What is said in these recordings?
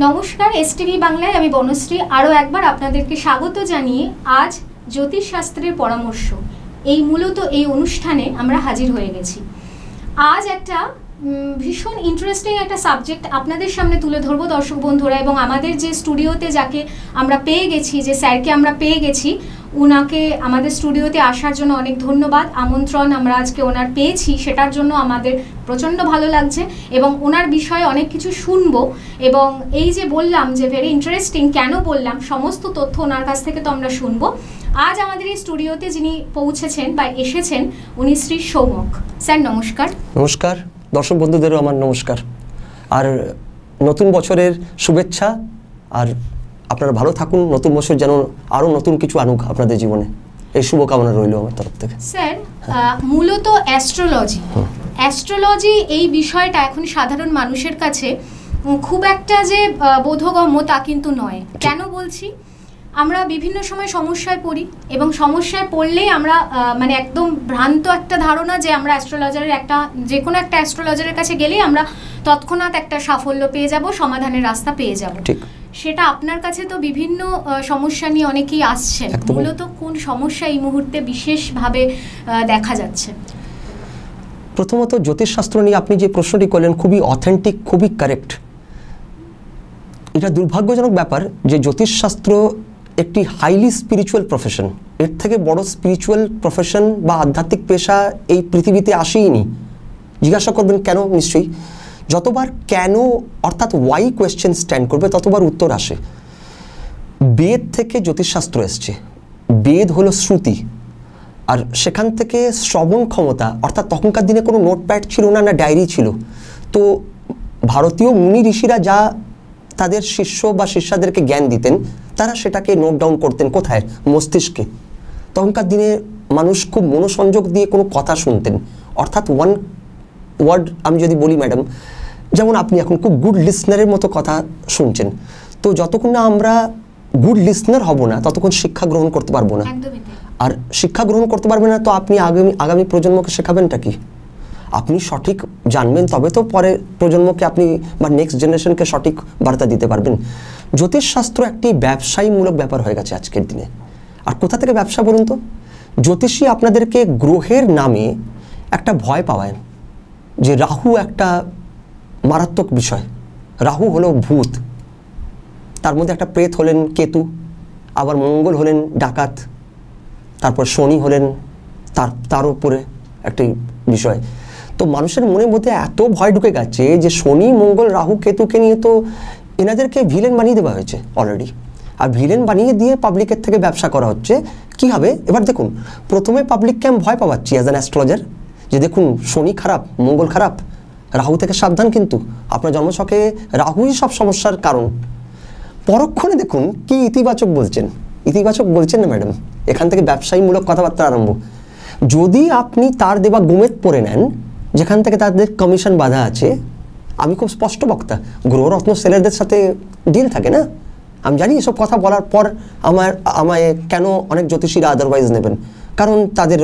নমস্কার, এসটিভি বাংলায় আমি বনশ্রী আরও একবার আপনাদেরকে স্বাগত জানিয়ে আজ জ্যোতিষশাস্ত্রের পরামর্শ মূলত এই অনুষ্ঠানে আমরা হাজির হয়ে গেছি। আজ একটা ভীষণ ইন্টারেস্টিং একটা সাবজেক্ট আপনাদের সামনে তুলে ধরবো দর্শক বন্ধুরা, এবং আমাদের যে স্টুডিওতে যাকে আমরা পেয়ে গেছি, যে স্যারকে আমরা পেয়ে গেছি, উনাকে আমাদের স্টুডিওতে আসার জন্য অনেক ধন্যবাদ। আমন্ত্রণ আমরা আজকে ওনার পেয়েছি, সেটার জন্য আমাদের প্রচণ্ড ভালো লাগছে এবং ওনার বিষয়ে অনেক কিছু শুনবো। এবং এই যে বললাম যে ভেরি ইন্টারেস্টিং, কেন বললাম, সমস্ত তথ্য ওনার কাছ থেকে তো আমরা শুনবো। আজ আমাদের এই স্টুডিওতে যিনি পৌঁছেছেন বা এসেছেন, উনি শ্রী সৌমক। স্যার নমস্কার। নমস্কার, দর্শক বন্ধুদেরও আমার নমস্কার, আর নতুন বছরের শুভেচ্ছা। আর আপনারা ভালো থাকুন, নতুন বছর যেন আরও নতুন কিছু আনুক আপনাদের জীবনে, এই শুভকামনা রইল আমার তরফ থেকে। স্যার, মূলত অ্যাস্ট্রোলজি এই বিষয়টা এখন সাধারণ মানুষের কাছে খুব একটা যে বোধগম্য তা কিন্তু নয়। কেন বলছি, আমরা বিভিন্ন সময় সমস্যায় পড়ি এবং সমস্যায় পড়লেই আমরা মানে একদম ভ্রান্ত একটা ধারণা যে আমরা অ্যাস্ট্রোলজারের যে কোনো একটা অ্যাস্ট্রোলজারের কাছে গেলেই আমরা তৎক্ষণাৎ একটা সাফল্য পেয়ে যাব, সমাধানের রাস্তা পেয়ে যাব। ঠিক সেটা আপনার কাছে তো বিভিন্ন সমস্যা নিয়ে অনেকেই আসছেন। মূলত কোন সমস্যা এই মুহূর্তে বিশেষভাবে দেখা যাচ্ছে? প্রথমত জ্যোতিষশাস্ত্র নিয়ে আপনি যে প্রশ্নটি করলেন খুবই অথেন্টিক, খুবই কারেক্ট। এটা দুর্ভাগ্যজনক ব্যাপার যে জ্যোতিষশাস্ত্র একটি হাইলি স্পিরিচুয়াল প্রফেশন, এর থেকে বড় স্পিরিচুয়াল প্রফেশন বা আধ্যাত্মিক পেশা এই পৃথিবীতে আসেইনি। জিজ্ঞাসা করবেন কেন? নিশ্চয়ই যতবার কেন অর্থাৎ ওয়াই কোয়েশ্চেন স্ট্যান্ড করবে ততবার উত্তর আসে। বেদ থেকে জ্যোতিষশাস্ত্র এসছে। বেদ হলো শ্রুতি, আর সেখান থেকে শ্রবণ ক্ষমতা, অর্থাৎ তখনকার দিনে কোনো নোটপ্যাড ছিল না, না ডায়েরি ছিল। তো ভারতীয় মুনি ঋষিরা যা তাদের শিষ্য বা শিষ্যাদেরকে জ্ঞান দিতেন, তারা সেটাকে নোট ডাউন করতেন। কোথায়? মস্তিষ্কে। তখনকার দিনে মানুষ খুব মনোসংযোগ দিয়ে কোনো কথা শুনতেন, অর্থাৎ ওয়ান ওয়ার্ড আমি যদি বলি ম্যাডাম, যেমন আপনি এখন খুব গুড লিসনারের মতো কথা শুনছেন, তো যতক্ষণ না আমরা গুড লিসনার হব না ততক্ষণ শিক্ষা গ্রহণ করতে পারবো না। আর শিক্ষা গ্রহণ করতে পারবেন না তো আপনি আগামী প্রজন্মকে শেখাবেনটা কি? আপনি সঠিক জানবেন তবে তো পরের প্রজন্মকে আপনি বা নেক্সট জেনারেশনকে সঠিক বার্তা দিতে পারবেন। জ্যোতিষশাস্ত্র একটি ব্যবসায়ীমূলক ব্যাপার হয়ে গেছে আজকের দিনে। আর কোথা থেকে ব্যবসা বলুন তো? জ্যোতিষী আপনাদেরকে গ্রহের নামে একটা ভয় পাওয়ায় যে রাহু একটা মারাত্মক বিষয়, রাহু হলো ভূত, তার মধ্যে একটা প্রেত হলেন কেতু, আবার মঙ্গল হলেন ডাকাত, তারপর শনি হলেন তার উপরে একটি বিষয়। তো মানুষের মনের মধ্যে এত ভয় ঢুকে গেছে যে শনি, মঙ্গল, রাহু, কেতুকে নিয়ে তো এনাদেরকে ভিলেন বানিয়ে দেওয়া হয়েছে অলরেডি। আর ভিলেন বানিয়ে দিয়ে পাবলিকের থেকে ব্যবসা করা হচ্ছে। কী হবে এবার দেখুন, প্রথমে পাবলিককে আমি ভয় পাওয়াচ্ছি অ্যাজ অ্যান অ্যাস্ট্রোলজার যে দেখুন শনি খারাপ, মঙ্গল খারাপ, রাহু থেকে সাবধান, কিন্তু আপনার জন্মছকে রাহুই সব সমস্যার কারণ। পরক্ষণে দেখুন কি ইতিবাচক বলছেন না ম্যাডাম, এখান থেকে ব্যবসায়ীমূলক কথাবার্তা আরম্ভ। যদি আপনি তার দেওয়া গোমেদ পড়ে নেন, যেখান থেকে তাদের কমিশন বাধা আছে, আমি খুব স্পষ্ট বক্তা, গ্রহরত্ন সেলারদের সাথে ডিল থাকে না, আমি জানি এসব কথা বলার পর আমায় কেন অনেক জ্যোতিষীরা আদারওয়াইজ নেবেন, কারণ তাদের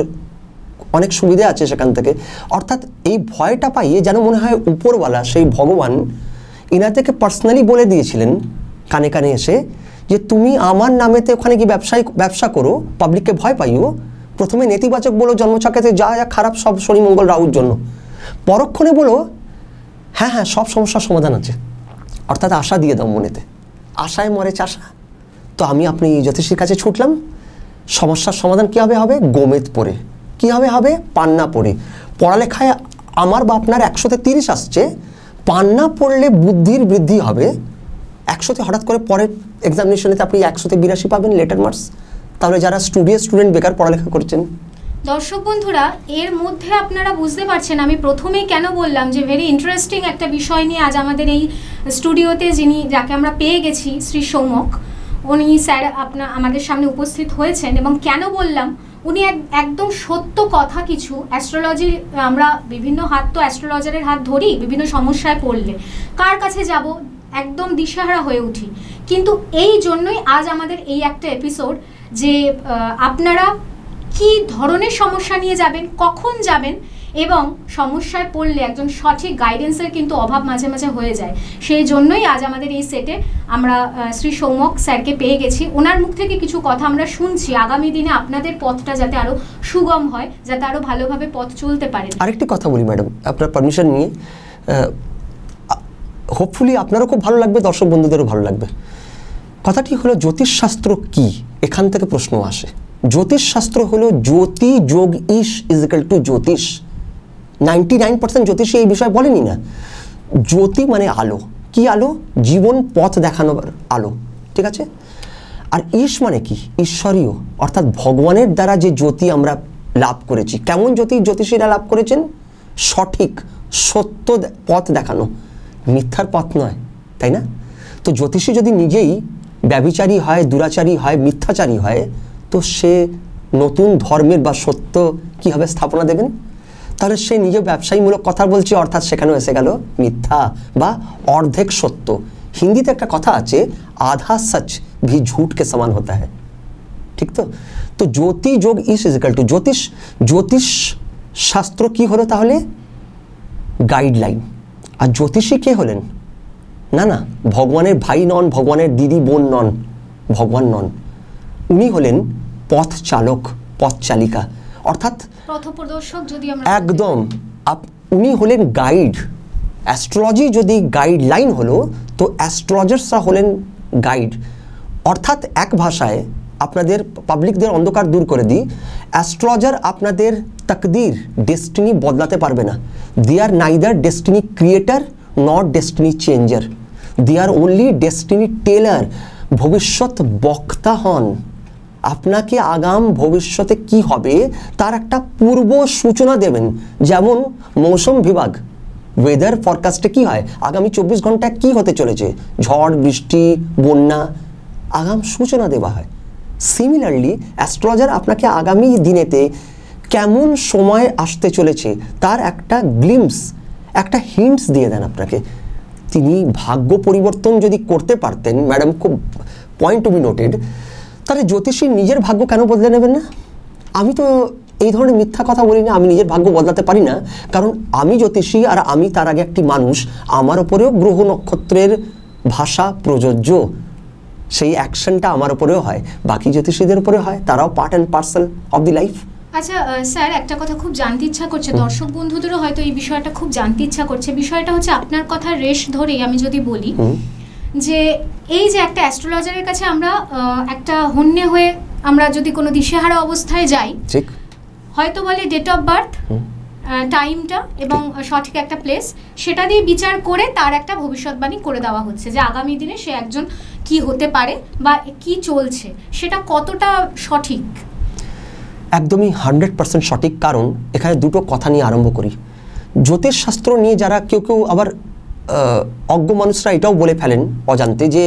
অনেক সুবিধা আছে সেখান থেকে। অর্থাৎ এই ভয়টা পাইয়ে যেন মনে হয় উপরওয়ালা সেই ভগবান ইনাদেরকে পার্সোনালি বলে দিয়েছিলেন কানে কানে এসে যে তুমি আমার নামেতে ওখানে কি ব্যবসা করো, পাবলিককে ভয় পাইও, প্রথমে নেতিবাচক বলো জন্মছকেতে যা যা খারাপ সব শনি মঙ্গল রাহুর জন্য, পরক্ষণে বলো হ্যাঁ সব সমস্যার সমাধান আছে। অর্থাৎ আশা দিয়ে দাও মনেতে, আশায় মরে চাষা। তো আপনি জ্যোতিষীর কাছে ছুটলাম, সমস্যার সমাধান কীভাবে হবে? গোমেদ পড়ে। কীভাবে হবে? পান্না পড়ে। পড়ালেখায় আমার বা আপনার 100তে 30 আসছে, পান্না পড়লে বুদ্ধির বৃদ্ধি হবে। 100তে হঠাৎ করে পরের এক্সামিনেশনেতে আপনি 100তে 82 পাবেন লেটার মার্কস। তাহলে যারা স্টুডেন্ট বেকার পড়ালেখা করছেন। দর্শক বন্ধুরা, এর মধ্যে আপনারা বুঝতে পারছেন আমি প্রথমেই কেন বললাম যে ভেরি ইন্টারেস্টিং একটা বিষয় নিয়ে আজ আমাদের এই স্টুডিওতে যাকে আমরা পেয়ে গেছি, শ্রী সৌমক, উনি স্যার আমাদের সামনে উপস্থিত হয়েছেন। এবং কেন বললাম, উনি একদম সত্য কথা কিছু অ্যাস্ট্রোলজি, আমরা বিভিন্ন অ্যাস্ট্রোলজারের হাত ধরি বিভিন্ন সমস্যায় পড়লে, কার কাছে যাব একদম দিশেহারা হয়ে উঠি। কিন্তু এই জন্যই আজ আমাদের এই একটা এপিসোড যে আপনারা কি ধরনের সমস্যা নিয়ে যাবেন, কখন যাবেন, এবং সমস্যায় পড়লে একজন সঠিক গাইডেন্সের কিন্তু অভাব মাঝে মাঝে হয়ে যায়। সেই জন্যই আজ আমাদের এই সেটে আমরা শ্রী সৌমক স্যারকে পেয়ে গেছি। ওনার মুখ থেকে কিছু কথা আমরা শুনছি, আগামী দিনে আপনাদের পথটা যাতে আরও সুগম হয়, যাতে আরও ভালোভাবে পথ চলতে পারে। আরেকটি কথা বলি ম্যাডাম, আপনার পারমিশন নিয়ে, হোপফুলি আপনারও খুব ভালো লাগবে, দর্শক বন্ধুদেরও ভালো লাগবে। কথাটি হলো জ্যোতিষশাস্ত্র কি, এখান থেকে প্রশ্ন আসে। জ্যোতিষশাস্ত্র হলো জ্যোতি যোগ ইশ ইজিক্যাল টু জ্যোতিষ। 99% জ্যোতিষী এই বিষয়ে বলেনি না। জ্যোতি মানে আলো। কি আলো? জীবন পথ দেখানোর আলো, ঠিক আছে? আর ইশ মানে কি? ঈশ্বরীয়, অর্থাৎ ভগবানের দ্বারা যে জ্যোতি আমরা লাভ করেছি। কেমন জ্যোতি জ্যোতিষীরা লাভ করেছেন? সঠিক সত্য পথ দেখানো, মিথ্যার পথ নয়, তাই না? তো জ্যোতিষী যদি নিজেই ব্যভিচারী হয়, দুরাচারী হয়, মিথ্যাচারী হয়, তো সে নতুন ধর্মের বা সত্য কীভাবে স্থাপনা দেবেন? তাহলে সে নিজে ব্যবসায়ীমূলক কথা বলছে, অর্থাৎ সেখানেও এসে গেল মিথ্যা বা অর্ধেক সত্য। হিন্দিতে একটা কথা আছে, আধা সচ ভি ঝুটকে সমান হতা হ্যায়, ঠিক তো? তো জ্যোতি যোগ ইস ইজিক্যাল টু জ্যোতিষ। জ্যোতিষ শাস্ত্র কি হলো তাহলে? গাইডলাইন। আর জ্যোতিষী কে হলেন? না না, ভগবানের ভাই নন, ভগবানের দিদি বোন নন, ভগবান নন। উনি হলেন পথ চালক, পথ চালিকা, অর্থাৎ পথপ্রদর্শক। যদি আমরা একদম উনি হলেন গাইড। অ্যাস্ট্রোলজি যদি গাইডলাইন হলো, তো অ্যাস্ট্রোলজার্সরা হলেন গাইড। অর্থাৎ এক ভাষায় আপনাদের পাবলিকদের অন্ধকার দূর করে দিই, অ্যাস্ট্রোলজার আপনাদের তাকদীর, ডেস্টিনি বদলাতে পারবে না। They are neither destiny creator not destiny changer, they are only destiny teller. ভবিষ্যৎ বক্তা হন। আপনাকে আগাম ভবিষ্যতে কি হবে তার একটা পূর্ব সূচনা দেবেন। যেমন মৌসুম বিভাগ, ওয়েদার ফরকাস্টে কি হয়, আগামী 24 ঘন্টায় কি হতে চলেছে, ঝড় বৃষ্টি বন্যা, আগাম সূচনা দেওয়া হয়। সিমিলারলি অ্যাস্ট্রোলজার আপনাকে আগামী দিনেতে কেমন সময় আসতে চলেছে তার একটা গ্লিমস, একটা হিন্টস দিয়ে দেন আপনাকে। তিনি ভাগ্য পরিবর্তন যদি করতে পারতেন ম্যাডাম, খুব পয়েন্ট টু বি নোটেড, তাহলে জ্যোতিষী নিজের ভাগ্য কেন বদলে নেবেন না? আমি তো এই ধরনের মিথ্যা কথা বলি না, আমি নিজের ভাগ্য বদলাতে পারি না, কারণ আমি জ্যোতিষী আর আমি তার আগে একটি মানুষ, আমার ওপরেও গ্রহ নক্ষত্রের ভাষা প্রযোজ্য, সেই অ্যাকশনটা আমার ওপরেও হয়, বাকি জ্যোতিষীদের উপরে হয়, তারাও part and parcel of the life. আচ্ছা স্যার, একটা কথা খুব জানতে ইচ্ছা করছে, দর্শক বন্ধুদেরও হয়তো এই বিষয়টা খুব জানতে ইচ্ছা করছে। বিষয়টা হচ্ছে আপনার কথা রেশ ধরেই আমি যদি বলি যে এই যে একটা অ্যাস্ট্রোলজারের কাছে আমরা একটা হন্যে হয়ে আমরা যদি কোনো দিশেহারা অবস্থায় যাই, ঠিক হয়তো বলে ডেট অফ বার্থ, টাইমটা এবং সঠিক একটা প্লেস, সেটা দিয়ে বিচার করে তার একটা ভবিষ্যৎবাণী করে দেওয়া হচ্ছে যে আগামী দিনে সে একজন কি হতে পারে বা কি চলছে, সেটা কতটা সঠিক? একদমই 100% সঠিক। কারণ এখানে দুটো কথা নিয়ে আরম্ভ করি। জ্যোতিষশাস্ত্র নিয়ে যারা কেউ আবার অজ্ঞ মানুষরা এটাও বলে ফেলেন অজান্তে যে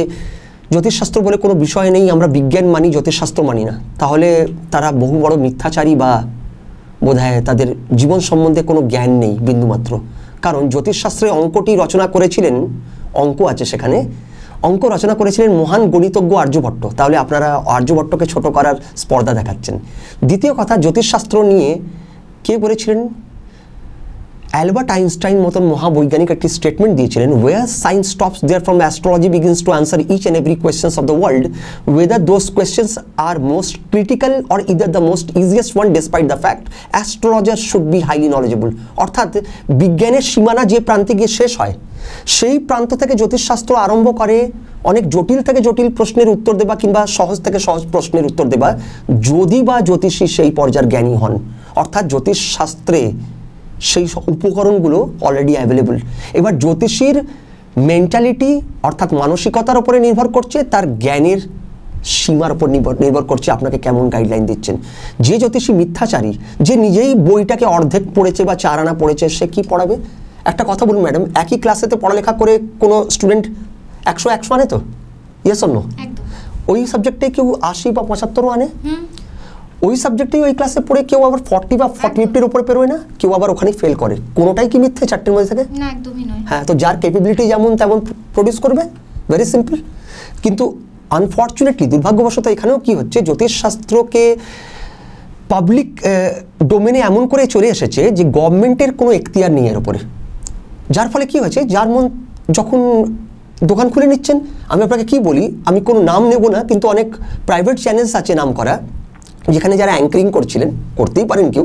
জ্যোতিষশাস্ত্র বলে কোনো বিষয় নেই, আমরা বিজ্ঞান মানি, জ্যোতিষশাস্ত্র মানি না। তাহলে তারা বহু বড় মিথ্যাচারী বা বোধহয় তাদের জীবন সম্বন্ধে কোনো জ্ঞান নেই বিন্দুমাত্র। কারণ জ্যোতিষশাস্ত্রে অঙ্কটি রচনা করেছিলেন, অঙ্ক আছে সেখানে, অঙ্ক রচনা করেছিলেন মহান গণিতজ্ঞ আর্যভট্ট। তাহলে আপনারা আর্যভট্টকে ছোট করার স্পর্ধা দেখাচ্ছেন। দ্বিতীয় কথা, জ্যোতিষশাস্ত্র নিয়ে কে বলেছিলেন? অ্যালবার্ট আইনস্টাইন মতন মহাবৈজ্ঞানিক একটি স্টেটমেন্ট দিয়েছিলেন, where science stops there from astrology begins to answer each and every questions of the world, whether those questions are most critical or either the most easiest one despite the fact astrologers should be highly knowledgeable। অর্থাৎ বিজ্ঞানের সীমানা যে প্রান্তে গিয়ে শেষ হয়, সেই প্রান্ত থেকে জ্যোতিষশাস্ত্র আরম্ভ করে অনেক জটিল থেকে জটিল প্রশ্নের উত্তর দেবা কিংবা সহজ থেকে সহজ প্রশ্নের উত্তর দেবা, যদি বা জ্যোতিষী সেই পর্যায়ের জ্ঞানী হন। অর্থাৎ জ্যোতিষশাস্ত্রে সেই উপকরণগুলো অলরেডি অ্যাভেলেবল। এবার জ্যোতিষীর মেন্টালিটি অর্থাৎ মানসিকতার উপরে নির্ভর করছে, তার জ্ঞানের সীমার উপর নির্ভর করছে আপনাকে কেমন গাইডলাইন দিচ্ছেন। যে জ্যোতিষী মিথ্যাচারী, যে নিজেই বইটাকে অর্ধেক পড়েছে বা 4 আনা পড়েছে, সে কি পড়াবে? একটা কথা বলুন ম্যাডাম, একই ক্লাসেতে পড়ালেখা করে কোনো স্টুডেন্ট 100 আনে তো? Yes or no? ওই সাবজেক্টে কেউ 80 বা 75 আনে। ওই সাবজেক্টেই ওই ক্লাসে পড়ে কেউ আবার 40 বা 50-50-এর উপরে পেরোয় না, কেউ আবার ওখানেই ফেল করে। কোনোটাই কি মিথ্যে 4টের মধ্যে থেকে? না, একদমই নয়। হ্যাঁ, তো যার ক্যাপাবিলিটি যেমন তেমন প্রডিউস করবে, ভেরি সিম্পল। কিন্তু আনফর্চুনেটলি, দুর্ভাগ্যবশত এখানেও কি হচ্ছে, জ্যোতিষশাস্ত্রকে পাবলিক ডোমেনে এমন করে চলে এসেছে যে গভর্নমেন্টের কোনো এখতিয়ার নেই এর উপরে, যার ফলে কি হয়েছে, যার যখন দোকান খুলে নিচ্ছেন, আমি আপনাকে কি বলি, আমি কোনো নাম নেব না, কিন্তু অনেক প্রাইভেট চ্যানেলস আছে নাম করা, যেখানে যারা অ্যাঙ্করিং করছিলেন, করতেই পারেন কেউ,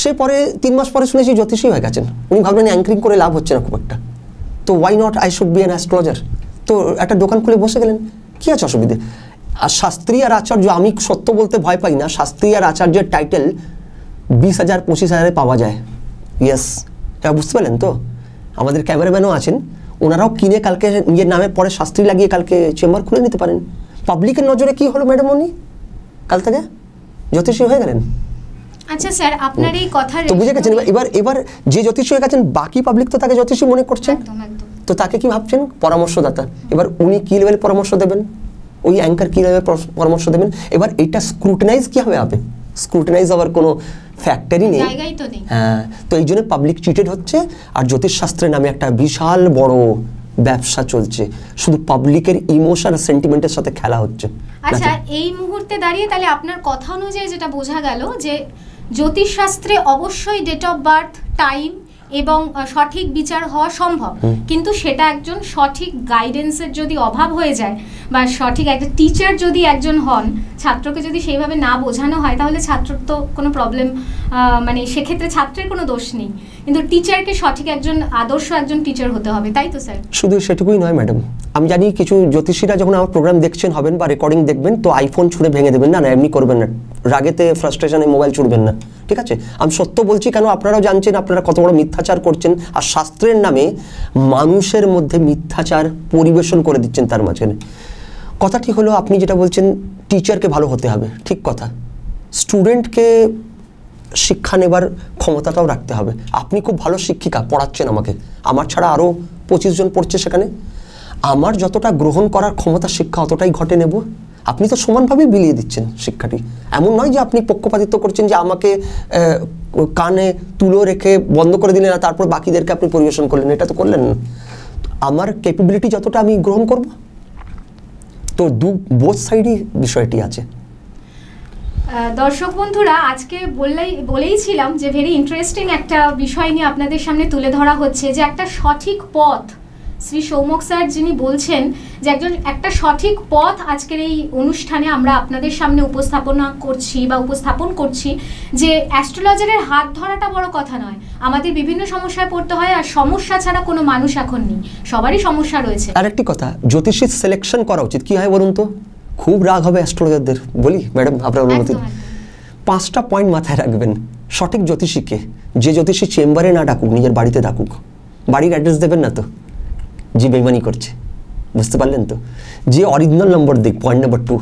সে পরে 3 মাস পরে শুনেছি জ্যোতিষী হয়ে গেছেন। উনি ভাবলেন অ্যাঙ্করিং করে লাভ হচ্ছে না খুব একটা, তো why not I should be an astrologer, তো একটা দোকান খুলে বসে গেলেন, কী আছে অসুবিধে। আর শাস্ত্রী আর আচার্য, আমি সত্য বলতে ভয় পাই না, শাস্ত্রী আর আচার্যের টাইটেল 20,000 25,000 পাওয়া যায়। ইয়েস, এটা বুঝতে পারলেন তো? আমাদের ক্যামেরাম্যানও আছেন, ওনারাও কিনে কালকে নিজের নামে পরে শাস্ত্রী লাগিয়ে কালকে চেম্বার খুলে নিতে পারেন। পাবলিকের নজরে কি হলো ম্যাডাম, উনি কাল থেকে জ্যোতিষী হয়ে গেলেন। আচ্ছা স্যার, আপনার এই কথা তো বুঝে গেছেন। এবার যে জ্যোতিষী হয়ে গেছেন, বাকি পাবলিক তো তাকে জ্যোতিষী মনে করছেন, তো তাকে কি ভাবছেন, পরামর্শদাতা। এবার উনি কি লেভেল পরামর্শ দেবেন, ওই অ্যাঙ্কার কি লেভেল পরামর্শ দেবেন, এবার এটা স্ক্রুটিনাইজ কীভাবে হবে, স্ক্রুটিনাইজ হওয়ার কোনো ফ্যাক্টরি নেই। হ্যাঁ, তো এই জন্য পাবলিক চিটেড হচ্ছে, আর জ্যোতিষশাস্ত্রের নামে একটা বিশাল বড় ব্যবসা চলছে, শুধু পাবলিকের ইমোশন আর সেন্টিমেন্টের সাথে খেলা হচ্ছে। আচ্ছা, এই মুহূর্তে দাঁড়িয়ে তাহলে আপনার কথা অনুযায়ী যেটা বোঝা গেল যে জ্যোতিষশাস্ত্রে অবশ্যই ডেট অফ বার্থ, টাইম এবং সঠিক বিচার হওয়া সম্ভব, কিন্তু সেটা একজন সঠিক গাইডেন্সের যদি অভাব হয়ে যায়, বা সঠিক একটা টিচার যদি একজন হন, ছাত্রকে যদি সেইভাবে না বোঝানো হয়, তাহলে ছাত্রর তো কোনো প্রবলেম, মানে সেক্ষেত্রে ছাত্রের কোনো দোষ নেই, কিন্তু টিচারকে সঠিক একজন আদর্শ একজন টিচার হতে হবে, তাই তো স্যার? শুধু সেটুকুই নয় ম্যাডাম, আমি জানি কিছু জ্যোতিষীরা যখন আমার প্রোগ্রাম দেখছেন হবেন বা রেকর্ডিং দেখবেন, তো আইফোন ছুঁড়ে ভেঙে দেবেন না, এমনি করবেন না, রাগেতে ফ্রাস্ট্রেশনে মোবাইল ছুঁড়বেন না, ঠিক আছে? আমি সত্য বলছি, কেন আপনারাও জানছেন আপনারা কত বড় মিথ্যাচার করছেন, আর শাস্ত্রের নামে মানুষের মধ্যে মিথ্যাচার পরিবেশন করে দিচ্ছেন তার মাঝখানে। কথাটি হলো, আপনি যেটা বলছেন টিচারকে ভালো হতে হবে, ঠিক কথা, স্টুডেন্টকে শিক্ষা নেবার ক্ষমতাটাও রাখতে হবে। আপনি খুব ভালো শিক্ষিকা, পড়াচ্ছেন আমাকে, আমার ছাড়া আরও 25 জন পড়ছে সেখানে, আমার যতটা গ্রহণ করার ক্ষমতা শিক্ষা অতটাই ঘটে নেব। আপনি তো সমানভাবেই বিলিয়ে দিচ্ছেন শিক্ষাটি, এমন নয় যে আপনি পক্ষপাতিত্ব করছেন, যে আমাকে কানে তুলো রেখে বন্ধ করে দিলেন আর তারপর বাকিদেরকে আপনি পরিবেশন করলেন, এটা তো করলেন না। আমার ক্যাপাবিলিটি যতটা আমি গ্রহণ করব, তো বোথ সাইডই বিষয়টি আছে। দর্শক বন্ধুরা, আজকে বলেইছিলাম যে ভেরি ইন্টারেস্টিং একটা বিষয় নিয়ে আপনাদের সামনে তুলে ধরা হচ্ছে, যে একটা সঠিক পথ, শ্রী সৌমক স্যার যিনি বলছেন যে একটা সঠিক পথ আজকের এই অনুষ্ঠানে আমরা আপনাদের সামনে উপস্থাপন করছি, যে অ্যাস্ট্রোলজারের হাত ধরাটা বড় কথা নয়, আমাদের বিভিন্ন সমস্যায় পড়তে হয়, আর সমস্যা ছাড়া কোনো মানুষ এখন নেই, সবারই সমস্যা রয়েছে। আর একটি কথা, জ্যোতিষীর সিলেকশন করা উচিত, কি হয় বলুন তো? খুব রাগ হবে অ্যাস্ট্রোলজারদের, বলি ম্যাডাম আপনার অনুমতি, 5টা পয়েন্ট মাথায় রাখবেন। সঠিক জ্যোতিষীকে, যে জ্যোতিষী চেম্বারে না ডাকুক, নিজের বাড়িতে ডাকুক, বাড়ির অ্যাড্রেস দেবেন না তো, যে বেইমানি করছে, বুঝতে পারলেন তো? যে অরিজিনাল নম্বর দিক, পয়েন্ট নাম্বার 2।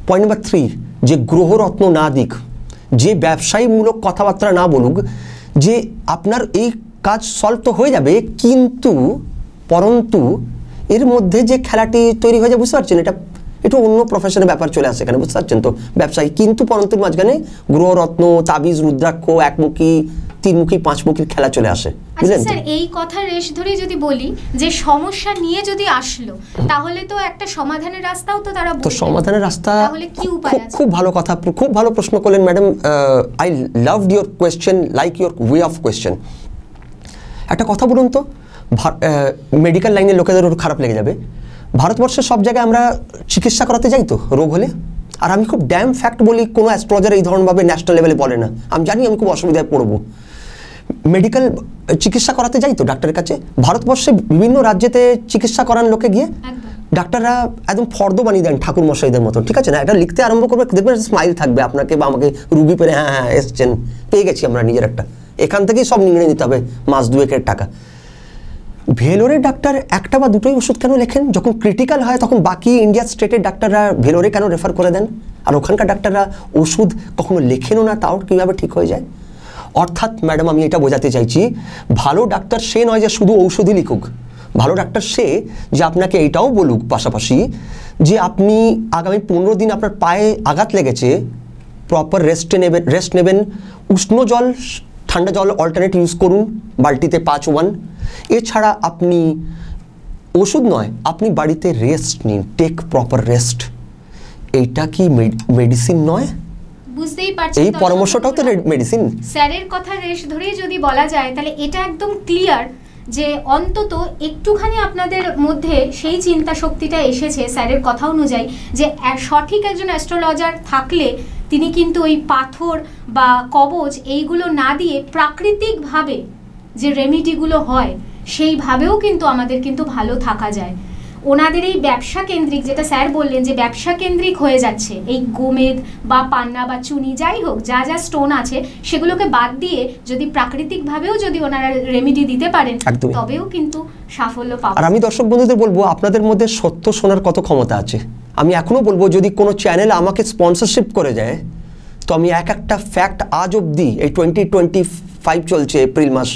পয়েন্ট নাম্বার 3, যে গ্রহরত্ন না দিক, যে ব্যবসায়ীমূলক কথাবার্তা না বলুক, যে আপনার এই কাজ সলভ তো হয়ে যাবে, কিন্তু পরন্তু এর মধ্যে যে খেলাটি তৈরি হয়ে যায়, বুঝতে পারছেন, এটা একটু অন্য প্রফেশনের ব্যাপার চলে আসে এখানে, বুঝতে পারছেন তো? ব্যবসায়ী কিন্তু পরন্তুর মাঝখানে গ্রহরত্ন, তাবিজ, রুদ্রাক্ষ, একমুখী, 3মুখী, 5মুখীর খেলা চলে আসে। আচ্ছা স্যার, এই কথার রেশ ধরে যদি বলি, যে সমস্যা নিয়ে যদি আসলো, তাহলে তো একটা সমাধানের রাস্তাও তো তারা বলবে, তো সমাধানের রাস্তা তাহলে কি উপায় আছে? খুব ভালো কথা, খুব ভালো প্রশ্ন করলেন madam. I loved your question, like your way of question. একটা কথা বলুন তো, মেডিকেল লাইনের লোকেদের ওর খারাপ লেগে যাবে, ভারতবর্ষের সব জায়গায় আমরা চিকিৎসা করাতে যাই তো রোগ হলে, আর আমি খুব ড্যাম ফ্যাক্ট বলি, কোনো অ্যাস্ট্রোলজার এই ধরনভাবে ন্যাশনাল লেভেলে বলে না, আমি জানি আমি খুব অসুবিধায় পড়বো, মেডিকেল চিকিৎসা করাতে যাই তো ডাক্তারের কাছে, ভারতবর্ষে বিভিন্ন রাজ্যেতে চিকিৎসা করান লোকে গিয়ে, ডাক্তাররা একদম ফর্দ বানিয়ে দেন ঠাকুর মশাইদের মতো, ঠিক আছে না? এটা লিখতে আরম্ভ করবে, দেখবেন স্মাইল থাকবে আপনাকে বা আমাকে, রুগী পেরে হ্যাঁ হ্যাঁ এসছেন, পেয়ে গেছি আমরা নিজের একটা, এখান থেকেই সব নিয়ে নিতে হবে মাস 2-এর টাকা। ভেলোরের ডাক্তার একটা বা দুটোই ওষুধ কেন লেখেন? যখন ক্রিটিক্যাল হয় তখন বাকি ইন্ডিয়ার স্টেটের ডাক্তাররা ভেলোরে কেন রেফার করে দেন, আর ওখানকার ডাক্তাররা ওষুধ কখনো লেখেনও না, তাও কীভাবে ঠিক হয়ে যায়? অর্থাৎ ম্যাডাম আমি এটা বোঝাতে চাইছি, ভালো ডাক্তার সে নয় যে শুধু ঔষধই লিখুক, ভালো ডাক্তার সে যে আপনাকে এটাও বলুক পাশাপাশি, যে আপনি আগামী 15 দিন আপনার পায়ে আঘাত লেগেছে, প্রপার রেস্ট নেবেন, উষ্ণ জল ঠান্ডা জল অল্টারনেট ইউজ করুন, বালতিতে 5-1। এছাড়া আপনি ওষুধ নয়, আপনি বাড়িতে রেস্ট নিন, টেক প্রপার রেস্ট। এইটা কি মেডিসিন নয়? বুঝতেই পারছেন এই পরামর্শটাও তো মেডিসিন। স্যারের কথা রেশ ধরেই যদি বলা যায় তাহলে এটা একদম ক্লিয়ার যে অন্তত একটুখানি আপনাদের মধ্যে সেই চিন্তা শক্তিটা এসেছে স্যারের কথা অনুযায়ী যে সঠিক একজন অ্যাস্ট্রোলজার থাকলে তিনি কিন্তু ওই পাথর বা কবচ এইগুলো না দিয়ে প্রাকৃতিকভাবে যে রেমিডিগুলো হয় সেইভাবেও কিন্তু আমাদের কিন্তু ভালো থাকা যায়। ওনাদের এই ব্যবসা কেন্দ্রিক, যেটা স্যার বললেন যে ব্যবসা কেন্দ্রিক হয়ে যাচ্ছে, এই গোমেদ বা পান্না বা চুনি যাই হোক যা যা স্টোন আছে সেগুলোকে বাদ দিয়ে যদি প্রাকৃতিকভাবেও যদি ওনারা রেমিডি দিতে পারেন তবেও কিন্তু সাফল্য পাবেন। আর আমি দর্শক বন্ধুদের বলবো, আপনাদের মধ্যে সত্য শোনার কত ক্ষমতা আছে। আমি এখনো বলবো, যদি কোনো চ্যানেল আমাকে স্পন্সরশিপ করে যায় তো আমি একটা ফ্যাক্ট আজ অবধি, এই 2025 চলছে এপ্রিল মাস,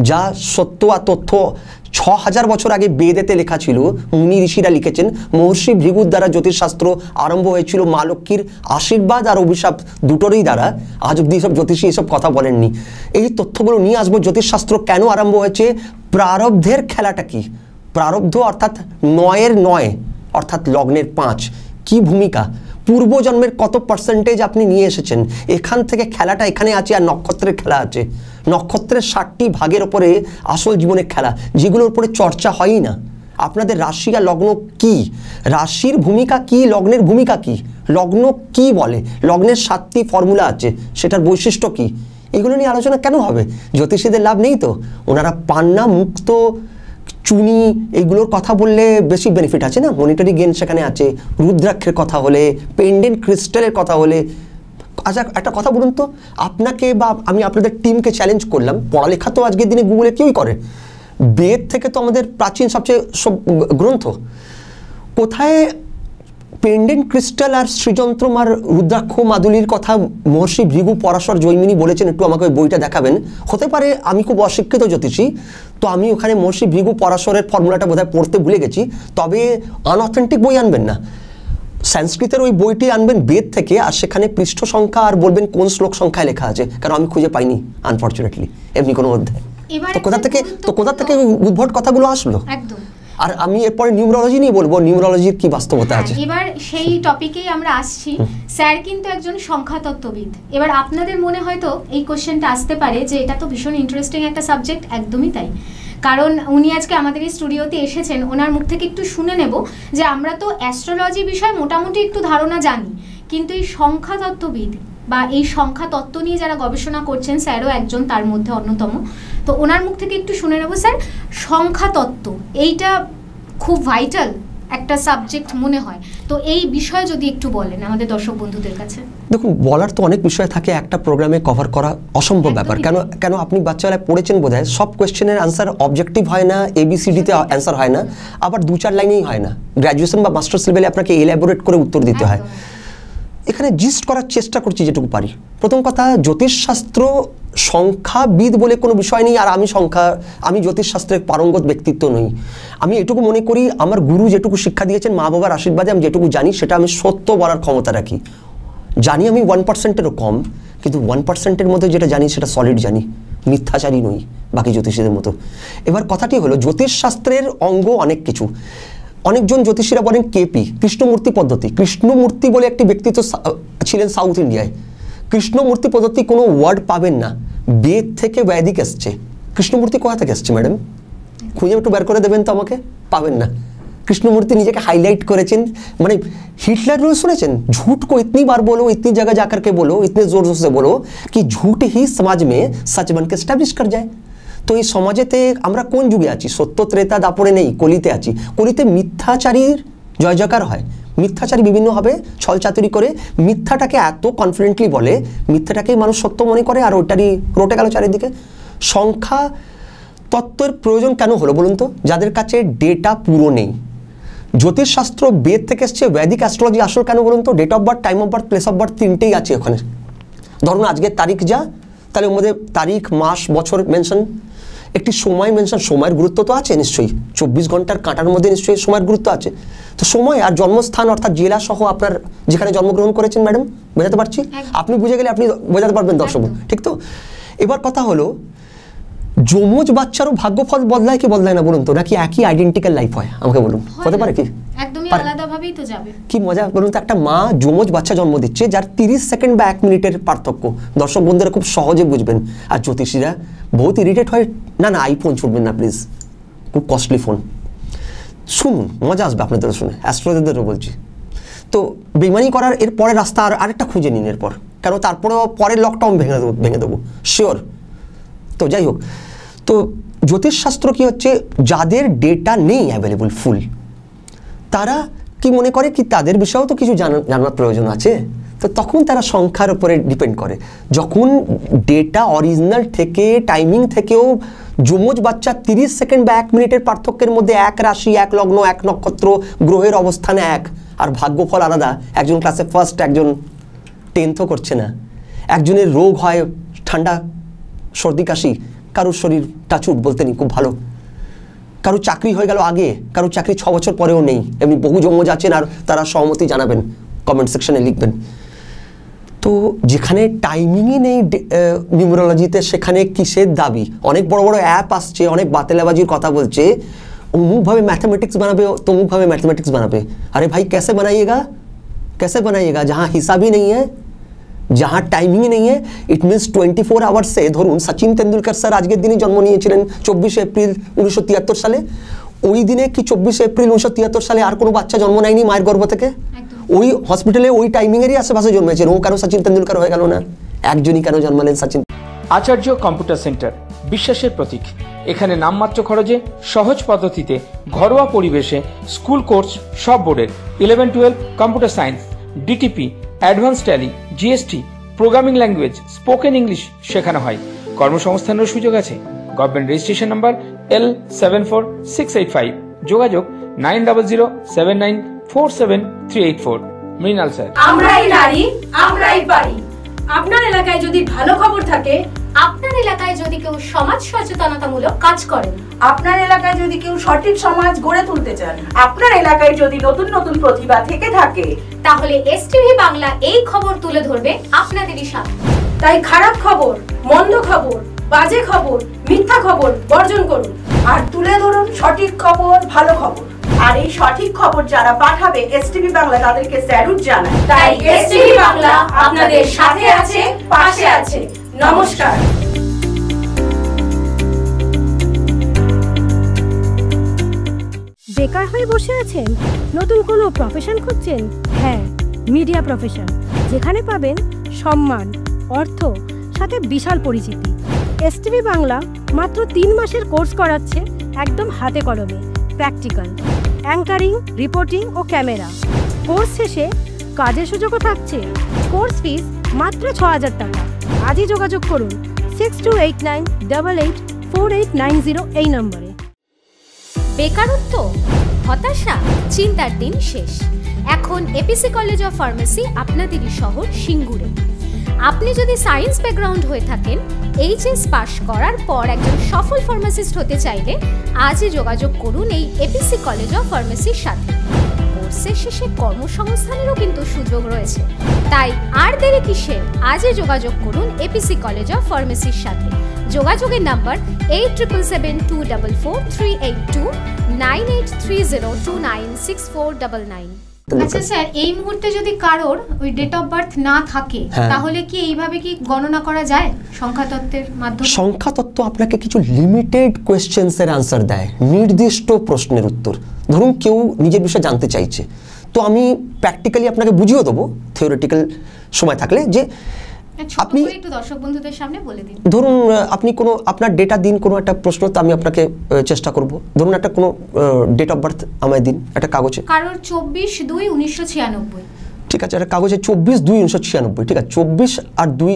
যা সত্য আর তথ্য 6000 বছর আগে বেদেতে লেখা ছিল, মুনি ঋষিরা লিখেছেন, মহর্ষি ভৃগুর দ্বারা জ্যোতিষশাস্ত্র আরম্ভ হয়েছিল মা লক্ষ্মীর আশীর্বাদ আর অভিশাপ দুটোরই দ্বারা। আজ অব্দি সব জ্যোতিষী এসব কথা বলেননি। এই তথ্যগুলো নিয়ে আসবো। জ্যোতিষশাস্ত্র কেন আরম্ভ হয়েছে, প্রারব্ধের খেলাটা কি, প্রারব্ধ অর্থাৎ 9-এর 9 অর্থাৎ লগ্নের 5 কি ভূমিকা, পূর্বজন্মের কত পার্সেন্টেজ আপনি নিয়ে এসেছেন, এখান থেকে খেলাটা এখানে আছে। আর নক্ষত্রের খেলা আছে, নক্ষত্রের 60টি ভাগের ওপরে আসল জীবনের খেলা, যেগুলোর উপরে চর্চা হয়ই না। আপনাদের রাশি আর লগ্ন কি, রাশির ভূমিকা কি, লগ্নের ভূমিকা কি, লগ্ন কি বলে, লগ্নের 7টি ফর্মুলা আছে, সেটার বৈশিষ্ট্য কি, এগুলো নিয়ে আলোচনা কেন হবে? জ্যোতিষীদের লাভ নেই তো? ওনারা পান্না, মুক্ত, চুনি এইগুলোর কথা বললে বেশি বেনিফিট আছে না, মনিটারি গেন সেখানে আছে। রুদ্রাক্ষের কথা হলে, পেন্ডেন্ট ক্রিস্টালের কথা হলে। আচ্ছা একটা কথা বলুন তো, আপনাকে বা আমি আপনাদের টিমকে চ্যালেঞ্জ করলাম, পড়ালেখা তো আজকের দিনে গুগলে কেউই করে, বেদ থেকে তো আমাদের প্রাচীন সবচেয়ে সব গ্রন্থ, কোথায় পেন্ডেন্ট ক্রিস্টাল আর শ্রীযন্ত্রম আর রুদ্রাক্ষ মাদুলির কথা মহর্ষি ভৃগু পরাশর জৈমিনী বলেছেন? একটু আমাকে ওই বইটা দেখাবেন। হতে পারে আমি খুব অশিক্ষিত জ্যোতিষী, তো আমি ওখানে মহর্ষি ভৃগু পরাশরের ফর্মুলাটা বোধহয় পড়তে ভুলে গেছি। তবে আনঅথেন্টিক বই আনবেন না, সংস্কৃতের ওই বইটি আনবেন বেদ থেকে, আর সেখানে পৃষ্ঠ সংখ্যা আর বলবেন কোন শ্লোক সংখ্যায় লেখা আছে, কারণ আমি খুঁজে পাইনি আনফর্চুনেটলি এমনি কোনো অধ্যায়। তো কোথা থেকে উদ্ভট কথাগুলো আসলো? একদম। আর আমি এরপরে নিউমেরোলজি নিয়ে বলবো, নিউমেরোলজির কি বাস্তবতা আছে। এবার সেই টপিকেই আমরা আসছি। স্যার কিন্তু একজন সংখ্যাতত্ত্ববিদ। এবার আপনাদের মনে হয়তো এই কোশ্চেনটা আসতে পারে যে এটা তো ভীষণ ইন্টারেস্টিং একটা সাবজেক্ট। একদমই তাই, কারণ উনি আজকে আমাদের এই স্টুডিওতে এসেছেন, ওনার মুখ থেকে একটু শুনে নেব যে আমরা তো অ্যাস্ট্রোলজি বিষয়ে মোটামুটি একটু ধারণা জানি, কিন্তু এই সংখ্যাতত্ত্ববিদ বা এই সংখ্যা তত্ত্ব নিয়ে যারা গবেষণা করছেন, স্যারও একজন তার মধ্যে অন্যতম। তো ওনার মুখ থেকে একটু শুনে নেব। স্যার, সংখ্যা তত্ত্ব এইটা খুব ভাইটাল একটা সাবজেক্ট মনে হয়, তো এই বিষয়ে যদি একটু বলেন আমাদের দর্শক বন্ধুদের কাছে। দেখুন, বলার তো অনেক বিষয় থাকে, একটা প্রোগ্রামে কভার করা অসম্ভব ব্যাপার। কেন আপনি বাচ্চাবেলায় পড়েছেন বোধহয়, সব কোয়েশ্চেনের আনসার অবজেক্টিভ হয় না, ABCDতে অ্যান্সার হয় না, আবার 2-4 লাইনেই হয় না। গ্র্যাজুয়েশন বা মাস্টার্স লেভেলে আপনাকে এলাবোরেট করে উত্তর দিতে হয়। এখানে জিস্ট করার চেষ্টা করছি যেটুকু পারি। প্রথম কথা, জ্যোতিষশাস্ত্র সংখ্যাবিদ বলে কোনো বিষয় নেই, আর আমি জ্যোতিষশাস্ত্রের পারঙ্গত ব্যক্তিত্ব নই। আমি এটুকু মনে করি, আমার গুরু যেটুকু শিক্ষা দিয়েছেন, মা বাবার আশীর্বাদে আমি যেটুকু জানি সেটা আমি সত্য বলার ক্ষমতা রাখি। জানি আমি 1%-এরও কম, কিন্তু 1%-এর মধ্যে যেটা জানি সেটা সলিড জানি, মিথ্যাচারী নই বাকি জ্যোতিষীদের মতো। এবার কথাটি হলো, জ্যোতিষশাস্ত্রের অঙ্গ অনেক কিছু। অনেকজন জ্যোতিষীরা বলেন কেপি, কৃষ্ণমূর্তি পদ্ধতি। কৃষ্ণমূর্তি বলে একটি ব্যক্তিত্ব ছিলেন সাউথ ইন্ডিয়ায়। কৃষ্ণমূর্তি পদ্ধতি কোনো ওয়ার্ড পাবেন না, বেদ থেকে বৈদিক এসছে। কৃষ্ণমূর্তি কোথা থেকে এসছে ম্যাডাম? খুঁজে একটু বের করে দেবেন তো আমাকে, পাবেন না। কৃষ্ণমূর্তি নিজেকে হাইলাইট করেছেন, মানে হিটলার রোজ শুনেছেন, झूठ को इतनी बार बोलो, इतनी जगह जाकर के बोलो, इतने जोर जोर से बोलो कि झूठ ही समाज में सच बन के एस्टैब्लिश कर जाए। তো এই সমাজেতে আমরা কোন যুগে আছি? সত্য ত্রেতা দাপরে নেই, কলিতে আছি। কলিতে মিথ্যাচারীর জয় জয়কার হয়। মিথ্যাচারী বিভিন্নভাবে ছলচাতুরি করে মিথ্যাটাকে এত কনফিডেন্টলি বলে, মিথ্যাটাকেই মানুষ সত্য মনে করে, আর ওটারই রটে গেল চারিদিকে। সংখ্যা তত্ত্বের প্রয়োজন কেন হলো বলুন তো? যাদের কাছে ডেটা পুরো নেই। জ্যোতিষশাস্ত্র বেদ থেকে এসছে, বৈদিক অ্যাস্ট্রোলজি আসল কেন বলুন তো? Date of birth, time of birth, place of birth তিনটেই আছে ওখানে। ধরুন আজকের তারিখ যা, তাহলে ওর মধ্যে তারিখ, মাস, বছর মেনশন, একটি সময় মেনশন। সময়ের গুরুত্ব তো আছে নিশ্চয়ই, 24 ঘন্টার কাঁটার মধ্যে নিশ্চয়ই সময়ের গুরুত্ব আছে। তো সময় আর জন্মস্থান অর্থাৎ জেলা সহ আপনার যেখানে জন্মগ্রহণ করেছেন ম্যাডাম, বোঝাতে পারছি? আপনি বুঝে গেলে আপনি বোঝাতে পারবেন দর্শক, ঠিক তো? এবার কথা হলো, যমজ বাচ্চারও ভাগ্যফল বদলায় কি বদলায় না বলুন তো, নাকি একই আইডেন্টিক্যাল লাইফ হয় আমাকে বলুন, হতে পারে কি? একদমই আলাদাভাবেই তো যাবে। কি মজা বলুন তো, একটা মা যমজ বাচ্চা জন্ম দিচ্ছে যার 30 সেকেন্ড বা 1 মিনিটের পার্থক্য, দর্শক বন্ধুরা খুব সহজে বুঝবেন। আর জ্যোতিষীরা বহুত ইরিটেট হয়, না না আইফোন ছুটবেন না প্লিজ, খুব কস্টলি ফোন। শুনুন মজা আসবে আপনাদের শুনে, অ্যাস্ট্রোলজারদেরও বলছি। তো বেমানি করার এর পরের রাস্তা আরেকটা খুঁজে নিন এরপর, কেন তারপরেও পরের লকডাউন ভেঙে দেবো শিওর। তো যাই হোক, তো জ্যোতিষশাস্ত্র কি হচ্ছে, যাদের ডেটা নেই অ্যাভেলেবল ফুল, তারা কি মনে করে কি তাদের বিষয়েও তো কিছু জানার প্রয়োজন আছে, তো তখন তারা সংখ্যার উপরে ডিপেন্ড করে। যখন ডেটা অরিজিনাল থেকে টাইমিং থেকেও যমজ বাচ্চা 30 সেকেন্ড বা 1 মিনিটের পার্থক্যের মধ্যে এক রাশি, এক লগ্ন, এক নক্ষত্র, গ্রহের অবস্থান এক, আর ভাগ্যফল আলাদা, একজন ক্লাসে ফার্স্ট, একজন 10th করছে না, একজনের রোগ হয় ঠান্ডা সর্দি কাশি, কারোর শরীর টাচুট বলতে নেই খুব ভালো, কারো চাকরি হয়ে গেল আগে, কারো চাকরি 6 বছর পরেও নেই, এমনি বহু যমজ আছেন, আর তারা সহমতি জানাবেন, কমেন্ট সেকশনে লিখবেন। তো যেখানে টাইমিংই নেই নিউমেরোলজিতে, সেখানে কিসের দাবি? অনেক বড় বড় অ্যাপ আসছে, অনেক বাতেলাবাজির কথা বলছে, অমুকভাবে ম্যাথামেটিক্স বানাবে, তমুকভাবে ম্যাথামেটিক্স বানাবে। আরে ভাই कैसे बनाइएगा जहाँ हिसाब ही नहीं है, जहाँ टाइमिंग नहीं है। इट मीन्स 24 आवर्स से ধরুন সচিন তেন্ডুলকার স্যার আজকের দিনে জন্ম নিয়েছিলেন 24 এপ্রিল 1973 সালে, ওই দিনে কি 24 এপ্রিল 1973 সালে আর কোনো বাচ্চা জন্ম নেয়নি মায়ের গর্ভ থেকে? ওই হসপিটালে ওই টাইমিংয়েরই আশেপাশে জন্মেছেন, ও কেন সচিন তেন্ডুলকার হয়ে গেল না? একজনই কেন জন্মালেন সচিন? আচার্য কম্পিউটার সেন্টার বিশ্বাসের প্রতীক। এখানে নামমাত্র খরচে সহজ পদ্ধতিতে ঘরোয়া পরিবেশে স্কুল কোর্স সব বোর্ডের 11-12 computer science, DTP, advance tally, GST, programming language, spoken English শেখানো হয়। কর্মসংস্থানের সুযোগ আছে। Government registration number L74685। যোগাযোগ 9007947384। মৃণাল স্যার। আমরাই নারী, আমরাই পারি। আপনার এলাকায় যদি ভালো খবর থাকে, আপনার এলাকায় যদি কেউ সমাজ সচেতনতামূলক কাজ করেন, আপনার এলাকায় যদি কেউ সঠিক সমাজ গড়ে তুলতে চান, আপনার এলাকায় যদি নতুন নতুন প্রতিভা থেকে থাকে, তাহলে এসটিভি বাংলা এই খবর তুলে ধরবে আপনাদেরই সামনে। তাই খারাপ খবর, মন্দ খবর, বাজে খবর, মিথ্যা খবর বর্জন করুন, আর তুলে ধরুন সঠিক খবর, ভালো খবর। আর এই সঠিক খবর যারা পাঠাবে এসটিভি বাংলা তাদেরকে স্যালুট জানায়। তাই এসটিভি বাংলা আপনাদের সাথে আছে, পাশে আছে। নমস্কার। বেকার হয়ে বসে আছেন, নতুন কোনো প্রফেশন খুঁজছেন? হ্যাঁ, মিডিয়া প্রফেশন, যেখানে পাবেন সম্মান, অর্থ, সাথে বিশাল পরিচিতি। এসটিভি বাংলা মাত্র 3 মাসের কোর্স করাচ্ছে, একদম হাতে কলমে, প্র্যাকটিক্যাল, অ্যাঙ্কারিং, রিপোর্টিং ও ক্যামেরা। কোর্স শেষে কাজের সুযোগও থাকছে। কোর্স ফিস মাত্র 6000 টাকা। আজই যোগাযোগ করুন 6289884890 এই নম্বরে। বেকারত্ব, হতাশা, চিন্তার দিন শেষ। এখন এপিসি কলেজ অফ ফার্মেসি আপনাদেরই শহর সিঙ্গুরে। আপনি যদি সায়েন্স ব্যাকগ্রাউন্ড হয়ে থাকেন, এইচএস পাশ করার পর একজন সফল ফার্মাসিস্ট হতে চাইলে আজই যোগাযোগ করুন এই এপিসি কলেজ অফ ফার্মেসির সাথে। কোর্সের শেষে কর্মসংস্থানেরও কিন্তু সুযোগ রয়েছে, তাই আর দেরি কিসের? আজই যোগাযোগ করুন এপিসি কলেজ অফ ফার্মেসির সাথে। যোগাযোগের নাম্বার 8772444382 9830296499। আচ্ছা স্যার, এই মুহূর্তে যদি কারোর ওই ডেট অফ বার্থ না থাকে, তাহলে কি এইভাবে কি গণনা করা যায় সংখ্যাতত্ত্বের মাধ্যমে? সংখ্যাতত্ত্ব আপনাকে কিছু লিমিটেড কোয়েশ্চেন্সের আনসার দেয়, নির্দিষ্ট প্রশ্নের উত্তর। ধরুন কেউ নিজের বিষয়ে জানতে চাইছে, তো আমি প্র্যাকটিক্যালি আপনাকে বুঝিয়ে দেবো থিওরিটিক্যাল সময় থাকলে, যে আপনি একটু দর্শক বন্ধুদের সামনে বলে দিন। ধরুন আপনি কোনো আপনার ডেটা দিন, কোনো একটা প্রশ্ন, তো আমি আপনাকে চেষ্টা করব। ধরুন একটা কোনো ডেট অফ বার্থ আমায় দিন একটা কাগজে। কারোর 24/2/1996। ঠিক আছে, একটা কাগজে 24/2/1996। ঠিক আছে, 24 আর 2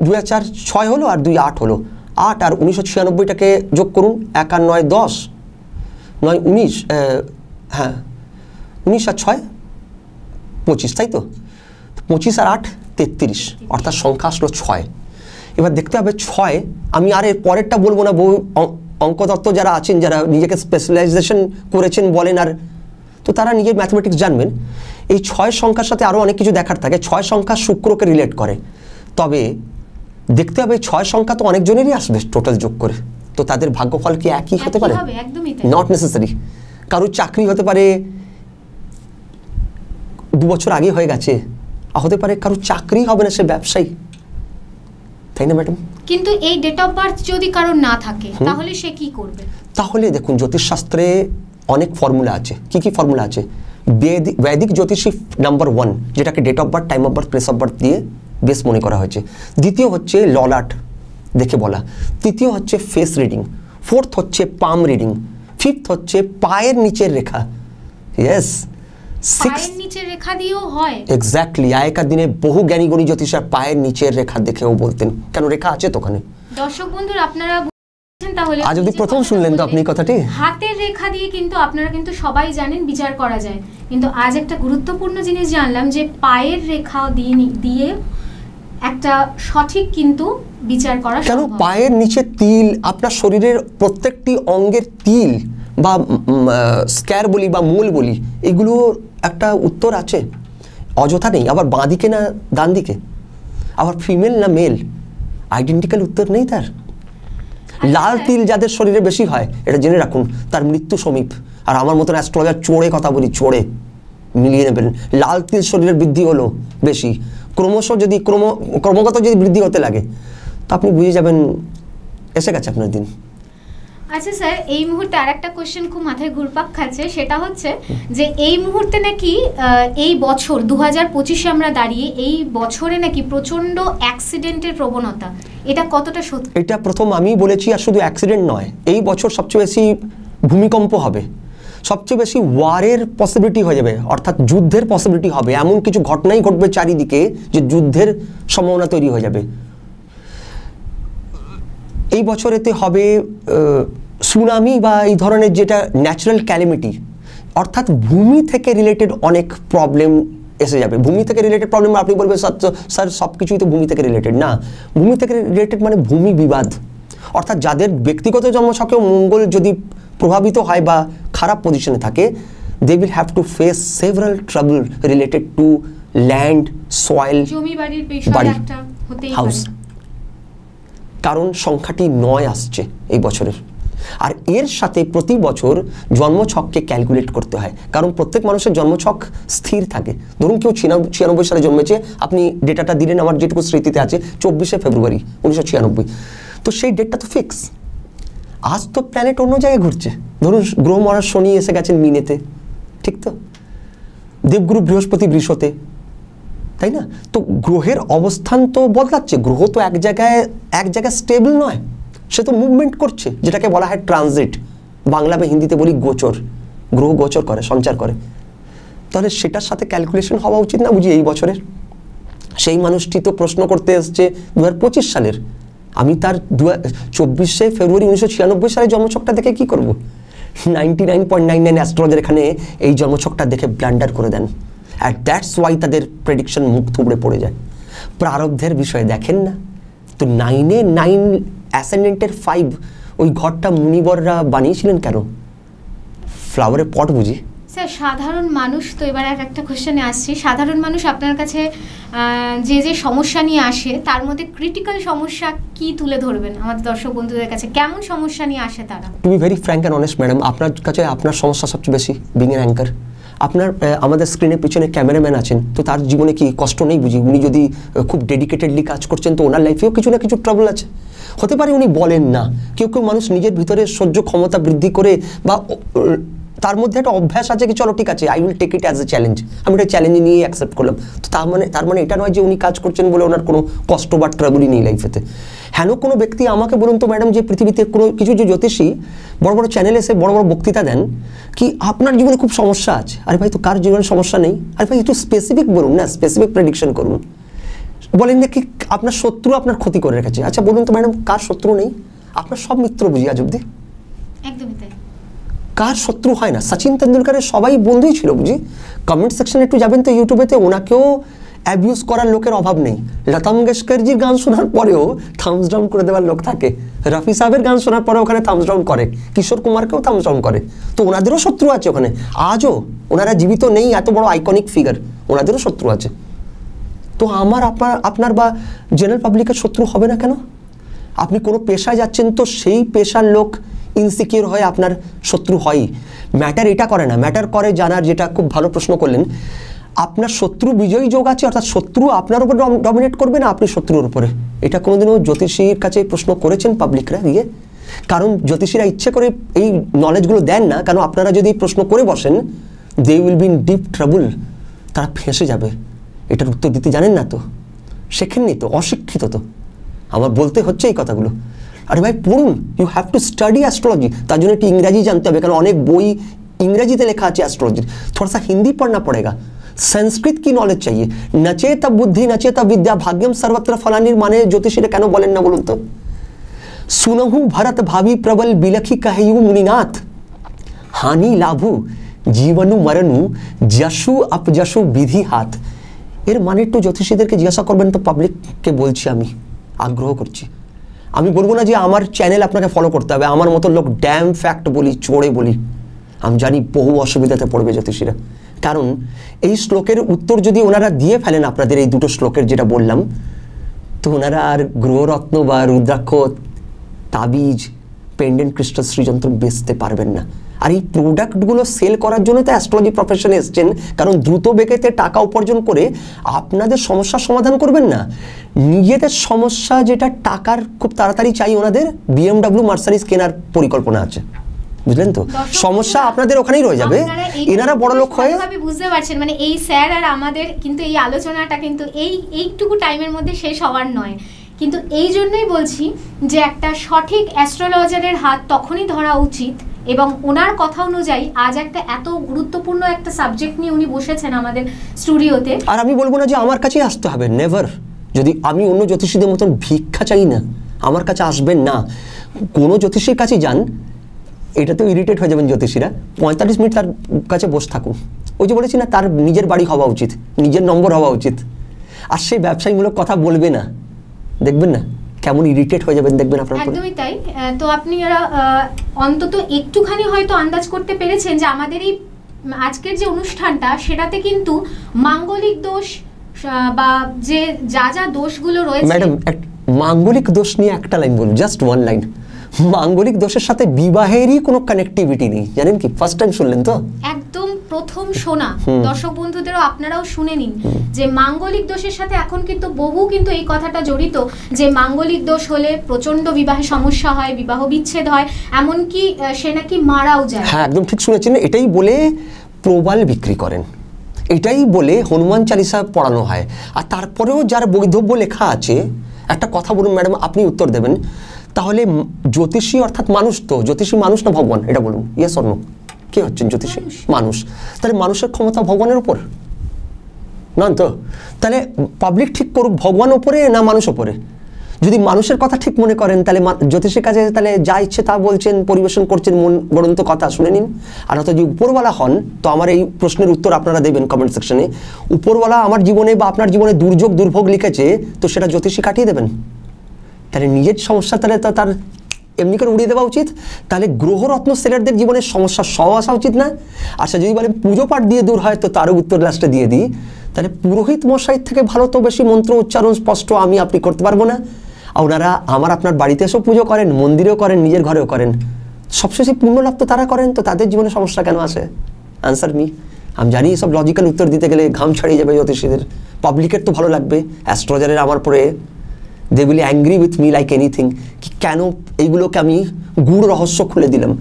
2006 হলো, আর 2 8 হলো। 8 আর 1996টাকে যোগ করুন, 1 আর 9 10, 9 19, হ্যাঁ 19 আর 6 25, তাই তো? 25 আর 8 33, অর্থাৎ সংখ্যা আসলো 6। এবার দেখতে হবে 6, আমি আর এর পরেরটা বলবো না, বহু অঙ্কতত্ত্ব যারা আছেন, যারা নিজেকে স্পেশালাইজেশন করেছেন বলেন, আর তো তারা নিজের ম্যাথমেটিক্স জানবেন। এই 6 সংখ্যার সাথে আরও অনেক কিছু দেখার থাকে। 6 সংখ্যা শুক্রকে রিলেট করে, তবে দেখতে হবে 6 সংখ্যা তো অনেকজনেরই আসবে টোটাল যোগ করে, তো তাদের ভাগ্যফল কি একই হতে পারে? Not necessary. কারোর চাকরি হতে পারে 2 বছর আগে হয়ে গেছে, হতে পারে কারোর চাকরি হবে না, সে ব্যবসায়ী, তাই না ম্যাডাম? কিন্তু এই ডেট অফ বার্থ যদি কারোর না থাকে তাহলে সে কি করবে? তাহলে দেখুন জ্যোতিষশাস্ত্রে অনেক ফর্মুলা আছে। কি কি ফর্মুলা আছে? বৈদিক জ্যোতিষী নাম্বার 1, যেটাকে date of birth, time of birth, place of birth দিয়ে বেশ মনে করা হয়েছে। দ্বিতীয় হচ্ছে ললাট দেখে বলা। তৃতীয় হচ্ছে ফেস রিডিং। ফোর্থ হচ্ছে পাম রিডিং। ফিফথ হচ্ছে পায়ের নিচের রেখা। ইয়েস, পায়ের নিচের রেখা দিয়েও হয়? এক্স্যাক্টলি। আগেকার দিনে বহু জ্ঞানী গুণী জ্যোতিষীরা পায়ের নিচের রেখা দেখেও বলতেন, কেন রেখা আছে তো ওখানে। দর্শক বন্ধুরা, আপনারা তাহলে আজ অবধি প্রথম শুনলেন তো আপনি কথাটি? হাতের রেখা দিয়ে কিন্তু আপনারা কিন্তু সবাই জানেন বিচার করা যায়, কিন্তু আজ একটা গুরুত্বপূর্ণ জিনিস জানলাম যে পায়ের রেখা দিয়ে একটা সঠিক কিন্তু বিচার করা সম্ভব। কেন পায়ের নিচে তিল, আপনার শরীরের প্রত্যেকটি অঙ্গের তিল বা স্ক্যার বলি বা মূল বলি, এগুলো একটা উত্তর আছে, অযথা নেই। আবার বাঁ দিকে না ডান দিকে, আবার ফিমেল না মেল, আইডেন্টিক্যাল উত্তর নেই তার। লাল তিল যাদের শরীরে বেশি হয়, এটা জেনে রাখুন, তার মৃত্যু সমীপ। আর আমার মতন অ্যাস্ট্রোলজার চড়ে কথা বলি, চড়ে মিলিয়ে নেবেন। লাল তিল শরীরের বৃদ্ধি হলো বেশি, ক্রমশ যদি ক্রমাগত যদি বৃদ্ধি হতে লাগে, তো আপনি বুঝে যাবেন এসে গেছে আপনার দিন। আচ্ছা স্যার, এই মুহূর্তে আর একটা কোশ্চেন খুব মাথায় ঘুরপাক খাচ্ছে, সেটা হচ্ছে যে এই মুহূর্তে নাকি এই বছর 2025-এ আমরা দাঁড়িয়ে, এই বছরে নাকি প্রচন্ড অ্যাক্সিডেন্টের প্রবণতা, এটা কতটা সত্যি? এটা প্রথম আমি বলেছি, আর শুধু অ্যাক্সিডেন্ট নয়, এই বছর সবচেয়ে বেশি ভূমিকম্প হবে, সবচেয়ে বেশি ওয়ারের পসিবিলিটি হয়ে যাবে, অর্থাৎ যুদ্ধের পসিবিলিটি হবে। এমন কিছু ঘটনাই ঘটবে চারিদিকে যে যুদ্ধের সম্ভাবনা তৈরি হয়ে যাবে। এই বছরেতে হবে সুনামি বা এই ধরনের যেটা ন্যাচারাল ক্যালামিটি, অর্থাৎ ভূমি থেকে রিলেটেড অনেক প্রবলেম এসে যাবে। ভূমি থেকে রিলেটেড প্রবলেম আপনি বলবেন স্যার সব কিছুই তো ভূমি থেকে রিলেটেড না। ভূমি থেকে রিলেটেড মানে ভূমি বিবাদ, অর্থাৎ যাদের ব্যক্তিগত জন্মছকেও মঙ্গল যদি প্রভাবিত হয় বা খারাপ পজিশনে থাকে, they will have to face several trouble related to land, soil, জমি বাড়ির বিষয় একটা হতেই হাউস। কারণ সংখ্যাটি 9 আসছে এই বছরের। আর এর সাথে প্রতি বছর জন্মছককে ক্যালকুলেট করতে হয়, কারণ প্রত্যেক মানুষের জন্মছক স্থির থাকে। ধরুন কেউ 96 সালে জন্মেছে, আপনি ডেটাটা দিলেন, আমার যেটুকু স্মৃতিতে আছে 24শে ফেব্রুয়ারি 1996, তো সেই ডেটটা তো ফিক্স। আজ তো প্ল্যানেট অন্য জায়গায় ঘুরছে, ধরুন গ্রহ মহারাজ শনি এসে গেছেন মিনেতে, ঠিক তো, দেবগুরু বৃহস্পতি বৃষতে, তাই না? তো গ্রহের অবস্থান তো বদলাচ্ছে, গ্রহ তো এক জায়গায় স্টেবল নয়, সে তো মুভমেন্ট করছে, যেটাকে বলা হয় ট্রানজিট, বাংলা বা হিন্দিতে বলি গোচর। গ্রহ গোচর করে, সঞ্চার করে, তাহলে সেটার সাথে ক্যালকুলেশন হওয়া উচিত না বুঝি এই বছরের? সেই মানুষটি তো প্রশ্ন করতে এসছে 2025 সালের, আমি তার 24শে ফেব্রুয়ারি 1996 সালে জন্মছকটা দেখে কি করব? 99.99 অ্যাস্ট্রোলজার এখানে এই জন্মছকটা দেখে ব্লান্ডার করে দেন, আর দ্যাটস ওয়াই তাদের প্রেডিকশন মুখ থুবড়ে পড়ে যায়। প্রারব্ধের বিষয়ে দেখেন না তো, 9-এ 9 অ্যাসেন্ডেন্টের 5, ওই ঘরটা মুনিবররা বানিয়েছিলেন কেন? ফ্লাওয়ারের পট বুঝি? স্যার সাধারণ মানুষ তো, এবার একটা কোশ্চেনে আসছি, সাধারণ মানুষ আপনার কাছে যে সমস্যা নিয়ে আসে, তার মধ্যে ক্রিটিক্যাল সমস্যা কি তুলে ধরবেন আমাদের দর্শক বন্ধুদের কাছে? কেমন সমস্যা নিয়ে আসে তারা? To be very frank and honest madam, আপনার কাছে আপনার সমস্যা সবচেয়ে বেশি, বিং এন অ্যাঙ্কার। আপনার আমাদের স্ক্রিনের পিছনে ক্যামেরাম্যান আছেন, তো তার জীবনে কি কষ্ট নেই বুঝি? উনি যদি খুব ডেডিকেটেডলি কাজ করছেন, তো ওনার লাইফেও কিছু না কিছু ট্রাবল আছে। হতে পারে উনি বলেন না, কেউ কেউ মানুষ নিজের ভিতরে সহ্য ক্ষমতা বৃদ্ধি করে, বা তার মধ্যে একটা অভ্যাস আছে কি চলো ঠিক আছে, I will take it as a challenge, আমি এটা চ্যালেঞ্জ নিয়ে অ্যাকসেপ্ট করলাম। তো তার মানে এটা নয় যে উনি কাজ করছেন বলে ওনার কোনো কষ্ট বা ট্রাবলই নেই লাইফেতে। হেন কোনো ব্যক্তি আমাকে বলুন তো ম্যাডাম, যে পৃথিবীতে কোনো কিছু যে জ্যোতিষী বড় বড় চ্যানেলে এসে বড় বড় বক্তৃতা দেন কি আপনার জীবনে খুব সমস্যা আছে, আরে ভাই তো কার জীবনে সমস্যা নেই? আরে ভাই একটু স্পেসিফিক বলুন না, স্পেসিফিক প্রেডিকশন করুন। বলেন না কি আপনার শত্রু আপনার ক্ষতি করে রেখেছে, আচ্ছা বলুন তো ম্যাডাম কার শত্রু নেই? আপনার সব মিত্র বুঝি আজ অব্দি? একদমই তাই। কার শত্রু হয় না? সচিন তেন্ডুলকারের সবাই বন্ধুই ছিল বুঝি। কমেন্ট সেকশনে একটু যাবেন তো ইউটিউবেতে, ওনাকেও অ্যাবিউজ করার লোকের অভাব নেই। লতা মঙ্গেশকরজির গান শোনার পরেও থামস ডাউন করে দেওয়ার লোক থাকে, রফি সাহেবের গান শোনার পরে ওখানে থামস ডাউন করে, কিশোর কুমারকেও থামস ডাউন করে। তো ওনাদেরও শত্রু আছে ওখানে, আজও ওনারা জীবিত নেই, এত বড় আইকনিক ফিগার, ওনাদেরও শত্রু আছে। তো আমার আপনার বা জেনারেল পাবলিকের শত্রু হবে না কেন? আপনি কোনো পেশায় যাচ্ছেন তো সেই পেশার লোক ইনসিকিউর হয়ে আপনার শত্রু হয়ই। ম্যাটার এটা করে না, ম্যাটার করে জানার, যেটা খুব ভালো প্রশ্ন করলেন, আপনার শত্রু বিজয়ী যোগ আছে, অর্থাৎ শত্রু আপনার উপর ডমিনেট করবে না আপনি শত্রুর উপরে। এটা কোনোদিনও জ্যোতিষীর কাছে প্রশ্ন করেছেন পাবলিকরা গিয়ে? কারণ জ্যোতিষীরা ইচ্ছে করে এই নলেজগুলো দেন না, কারণ আপনারা যদি প্রশ্ন করে বসেন they will be in deep trouble, তারা ফেঁসে যাবে। এটার উত্তর দিতে জানেন না তো, শেখেননি তো, অশিক্ষিত তো। আমার বলতে হচ্ছে এই কথাগুলো। আরে ভাই পড়ুন, you have to study astrology. তার জন্য একটু ইংরাজি জানতে হবে, কারণ অনেক বই इंग्रेजी लिखा है एस्ट्रोलॉजी, थोड़ा सा हिंदी पढ़ना पड़ेगा, संस्कृत की नॉलेज चाहिए। नचेत बुद्धि नचेत विद्या भाग्यम सर्वत्र फलानिर माने ज्योतिषीरा केन बोलेन ना बोलुन तो? सुनहु भरत भावी प्रबल बिलखी कहेयु मुनिनाथ, हानि लाभु जीवनु मरणु जशु अपजशु विधि हाथ। এর মানে একটু জ্যোতিষীদেরকে জিজ্ঞাসা করবেন তো, পাবলিককে বলছি, আমি আগ্রহ করছি। আমি বলবো না যে আমার চ্যানেল আপনাকে ফলো করতে হবে, আমার মতো লোক ড্যাম ফ্যাক্ট বলি, চড়ে বলি। আমি জানি বহু অসুবিধাতে পড়বে জ্যোতিষীরা, কারণ এই শ্লোকের উত্তর যদি ওনারা দিয়ে ফেলেন আপনাদের এই দুটো শ্লোকের যেটা বললাম, তো ওনারা আর গ্রহরত্ন বা রুদ্রাক্ষ, তাবিজ, পেন্ডেন্ট ক্রিস্টাল শ্রীযন্ত্র বেচতে পারবেন না। আর এই প্রোডাক্টগুলো সেল করার জন্য তো অ্যাস্ট্রোলজি প্রফেশনে এসছেন, কারণ দ্রুত বেগেতে টাকা উপার্জন করে আপনাদের সমস্যার সমাধান করবেন না, নিজেদের সমস্যা যেটা টাকার খুব তাড়াতাড়ি চাই, ওনাদের BMW মার্সিডিজ কেনার পরিকল্পনা আছে, বুঝলেন তো? সমস্যা আপনাদের ওখানেই রয়ে যাবে, এনারা বড় লোক হয়ে। বুঝতে পারছেন, মানে এই স্যার আর আমাদের কিন্তু এই আলোচনাটা কিন্তু এইটুকু টাইমের মধ্যে শেষ হওয়ার নয়, কিন্তু এই জন্যই বলছি যে একটা সঠিক অ্যাস্ট্রোলজারের হাত তখনই ধরা উচিত, এবং ওনার কথা অনুযায়ী আজ একটা এত গুরুত্বপূর্ণ একটা সাবজেক্ট নিয়ে উনি বসেছেন আমাদের স্টুডিওতে। আর আমি বলবো না যে আমার কাছেই আসতে হবে, নেভার। যদি আমি অন্য জ্যোতিষীদের মতন ভিক্ষা চাই না, আমার কাছে আসবেন না। কোনো জ্যোতিষীর কাছে যান, এটাতেও ইরিটেট হয়ে যাবেন জ্যোতিষীরা, 45 মিনিট তার কাছে বসে থাকুন। ওই যে বলেছি না, তার নিজের বাড়ি হওয়া উচিত, নিজের নম্বর হওয়া উচিত, আর সেই ব্যবসায়ীমূলক কথা বলবে না, দেখবেন না কেমন ইরিটেট হয়ে যাবেন, দেখবেন আপনারা। একদমই তাই। তো আপনি অন্তত একটুখানি হয়তো আন্দাজ করতে পেরেছেন যে আমাদের এই আজকের যে অনুষ্ঠানটা, সেটাতে কিন্তু মাঙ্গলিক দোষ বা যে যা যা দোষগুলো রয়েছে। ম্যাডাম, মাঙ্গলিক দোষ নিয়ে একটা লাইন বলুন, জাস্ট ওয়ান লাইন। মাঙ্গলিক দোষের সাথে বিবাহেরই কোনো কানেক্টিভিটি নেই, জানেন কি? ফার্স্ট টাইম শুনলেন তো? একদম প্রথম শোনা। দর্শক বন্ধুদেরও আপনারাও শুনে নিন যে মাঙ্গলিক দোষের সাথে এখন কিন্তু বহু কিন্তু এই কথাটা জড়িত যে মাঙ্গলিক দোষ হলে প্রচন্ড বিবাহে সমস্যা হয়, বিবাহ বিচ্ছেদ হয়, এমনকি সে নাকি মারাও যায়। হ্যাঁ, একদম ঠিক শুনেছেন। এটাই বলে প্রবাল বিক্রি করেন, এটাই বলে হনুমান চালিসা পড়ানো হয়। আর তারপরেও যার বৈধব্য লেখা আছে, একটা কথা বলুন ম্যাডাম, আপনি উত্তর দেবেন, তাহলে জ্যোতিষী অর্থাৎ মানুষ, তো জ্যোতিষী মানুষ না ভগবান? এটা বলুন, ইয়েস অর নো? কে হচ্ছেন জ্যোতিষী? মানুষ। তাহলে মানুষের ক্ষমতা ভগবানের উপর না তো? তাহলে পাবলিক ঠিক করুক ভগবান ওপরে না মানুষ ওপরে? যদি মানুষের কথা ঠিক মনে করেন, তাহলে জ্যোতিষীর কাছে তাহলে যা ইচ্ছে তা বলছেন, পরিবেশন করছেন, মন গড়ন্ত কথা শুনে নিন। আর হয়তো যদি উপরওয়ালা হন, তো আমার এই প্রশ্নের উত্তর আপনারা দেবেন কমেন্ট সেকশনে। উপরওয়ালা আমার জীবনে বা আপনার জীবনে দুর্যোগ দুর্ভোগ লিখেছে, তো সেটা জ্যোতিষী কাটিয়ে দেবেন। তাহলে নিজের সমস্যা তাহলে তো তার এমনি করে উড়িয়ে দেওয়া উচিত। তাহলে গ্রহরত্ন সেলারদের জীবনের সমস্যা সহ আসা উচিত না? আচ্ছা, যদি বলেন পুজো পাঠ দিয়ে দূর হয়, তো তারও উত্তর লাস্টে দিয়ে দিই। তাহলে পুরোহিত মশাই থেকে ভালো তো বেশি মন্ত্র উচ্চারণ স্পষ্ট আমি আপনি করতে পারবো না। আর ওনারা আমার আপনার বাড়িতে এসেও পুজো করেন, মন্দিরেও করেন, নিজের ঘরেও করেন, সবশেষে পূর্ণ লাভ তো তারা করেন, তো তাদের জীবনে সমস্যা কেন আসে? Answer me. আমি জানি সব লজিক্যাল উত্তর দিতে গেলে ঘাম ছাড়িয়ে যাবে জ্যোতিষীদের, পাবলিকের তো ভালো লাগবে, অ্যাস্ট্রোলজারের আমার পরে they will angry with me like anything, কি কেন এইগুলোকে আমি গূঢ় রহস্য খুলে দিলাম।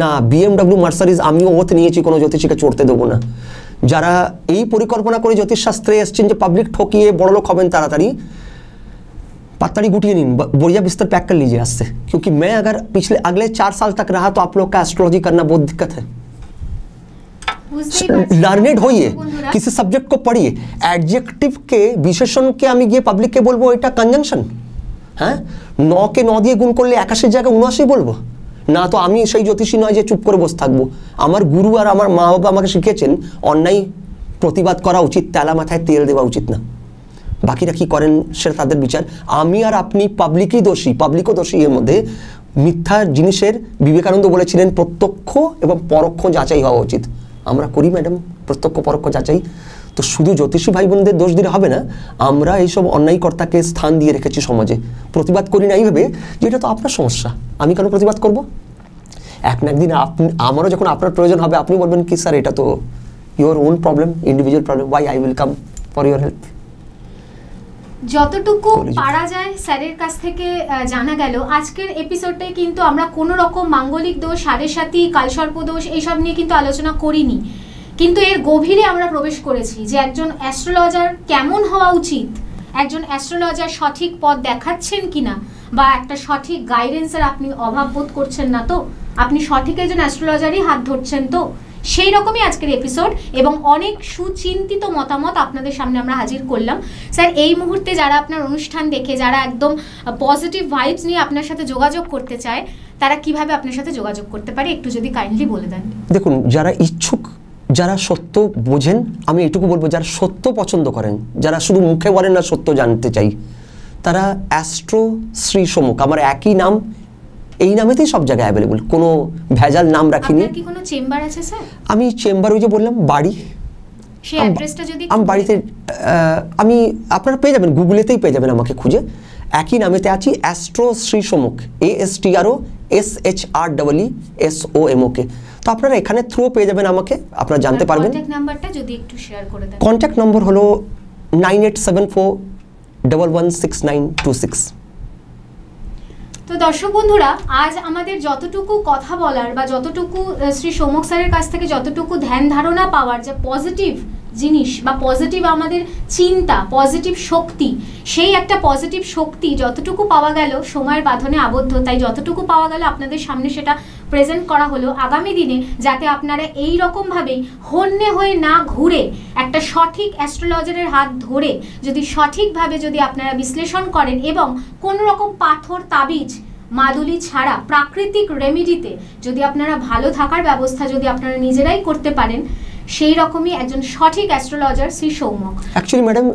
না, BMW মার্সিডিজ আমিও ওত নিয়েছি, কোনো জ্যোতিষীকে চড়তে দেবো না। যারা এই পরিকল্পনা করে জ্যোতিষশাস্ত্রে এসছেন যে পাবলিক ঠকিয়ে বড়লোক হবেন তাড়াতাড়ি, पत्ताड़ी गुटिए नहीं, बढ़िया बिस्तर पैक कर लीजिए आज से, क्योंकि मैं अगर अगले 4 साल तक रहा तो आप लोग का एस्ट्रोलॉजी करना बहुत दिक्कत है। लर्नेड होइए, किसी सब्जेक्ट को पढ़िए, एडजेक्टिव के विशेषण के আমি গিয়ে পাবলিককে বলবো এটা কনজাংশন, হ্যাঁ 9 কে 9 দিয়ে গুণ করলে 81 জায়গায় 79 বলবো না? তো আমি সেই জ্যোতিষী নয় যে চুপ করে বসে থাকবো। আমার গুরু আর আমার মা বাবা আমাকে শিখিয়েছেন অন্যায় প্রতিবাদ করা উচিত, তেলা মাথায় তেল দেওয়া উচিত না। বাকিরা কি করেন সেটা তাদের বিচার। আমি আর আপনি পাবলিকই দোষী, পাবলিকও দোষী। এর মধ্যে মিথ্যা জিনিসের বিবেকানন্দ বলেছিলেন প্রত্যক্ষ এবং পরোক্ষ যাচাই হওয়া উচিত। আমরা করি ম্যাডাম প্রত্যক্ষ পরোক্ষ যাচাই, তো তো শুধু জ্যোতিষী ভাই বোনদের দোষ দিলে হবে না, আমরা এইসব অন্যায়কর্তাকে স্থান দিয়ে রেখেছি সমাজে, প্রতিবাদ করি না এইভাবে যে এটা তো আপনার সমস্যা, আমি কেন প্রতিবাদ করব? এক না একদিন আমারও যখন আপনার প্রয়োজন হবে আপনি বলবেন কি স্যার এটা তো your own problem, individual problem, why I will come for your help. যতটুকু পারা যায় স্যারের কাছ থেকে জানা গেল। আজকের এপিসোডটাই কিন্তু আমরা কোনো রকম মাঙ্গলিক দোষ, সাড়ে সাতি, কালসর্প দোষ এইসব নিয়ে কিন্তু আলোচনা করিনি, কিন্তু এর গভীরে আমরা প্রবেশ করেছি যে একজন অ্যাস্ট্রোলজার কেমন হওয়া উচিত, একজন অ্যাস্ট্রোলজার সঠিক পথ দেখাচ্ছেন কিনা, বা একটা সঠিক গাইডেন্সের আপনি অভাব বোধ করছেন না তো, আপনি সঠিক একজন অ্যাস্ট্রোলজারই হাত ধরছেন তো, সেই রকমই আজকের এপিসোড এবং অনেক সুচিন্তিত মতামত আপনাদের সামনে আমরা হাজির করলাম। স্যার, এই মুহূর্তে যারা আপনার অনুষ্ঠান দেখে, যারা একদম পজিটিভ ভাইবস নিয়ে আপনার সাথে যোগাযোগ করতে চায়, তারা কিভাবে আপনার সাথে যোগাযোগ করতে পারে একটু যদি কাইন্ডলি বলে দেন। দেখুন, যারা ইচ্ছুক, যারা সত্য বোঝেন, আমি এটুকু বলবো, যারা সত্য পছন্দ করেন, যারা শুধু মুখে বলেন না সত্য জানতে চাই, তারা অ্যাস্ট্রো শ্রী সমুখ, আমার একই নাম, এই নামেতেই সব জায়গায় অ্যাভেলেবল, কোনো ভেজাল নাম রাখিনি। আপনার কি কোনো চেম্বার আছে স্যার? আমি চেম্বার, ওই যে বললাম বাড়ি, সেই অ্যাড্রেসটা যদি আমি বাড়িতে, আমি আপনারা পেয়ে যাবেন, গুগলেতেই পেয়ে যাবেন আমাকে খুঁজে, একই নামেতে আছি, অ্যাস্ট্রো শ্রী সমুখ, ASTROSHREESOMOK। তো আপনারা এখানে থ্রু পেয়ে যাবেন আমাকে, আপনারা জানতে পারবেন। কন্ট্যাক্ট নাম্বারটা যদি একটু শেয়ার করে দেন। কন্ট্যাক্ট নম্বর হলো 9874116926। তো দর্শক বন্ধুরা, আজ আমাদের যতটুকু কথা বলার বা যতটুকু শ্রী সমুখ স্যারের কাছ থেকে যতটুকু ধ্যান ধারণা পাওয়ার, যে পজিটিভ জিনিস বা পজিটিভ আমাদের চিন্তা, পজিটিভ শক্তি, সেই একটা পজিটিভ শক্তি যতটুকু পাওয়া গেল সময়ের বাঁধনে আবদ্ধ, তাই যতটুকু পাওয়া গেল আপনাদের সামনে সেটা প্রেজেন্ট করা হলো। আগামী দিনে যাতে আপনারা এই রকমভাবেই হন্যে হয়ে না ঘুরে একটা সঠিক অ্যাস্ট্রোলজারের হাত ধরে যদি সঠিকভাবে যদি আপনারা বিশ্লেষণ করেন এবং কোনো রকম পাথর তাবিজ মাদুলি ছাড়া প্রাকৃতিক রেমিডিতে যদি আপনারা ভালো থাকার ব্যবস্থা যদি আপনারা নিজেরাই করতে পারেন, সেই রকমই একজন সঠিক অ্যাস্ট্রোলজার শ্রী সৌম্যক। অ্যাকচুয়ালি ম্যাডাম,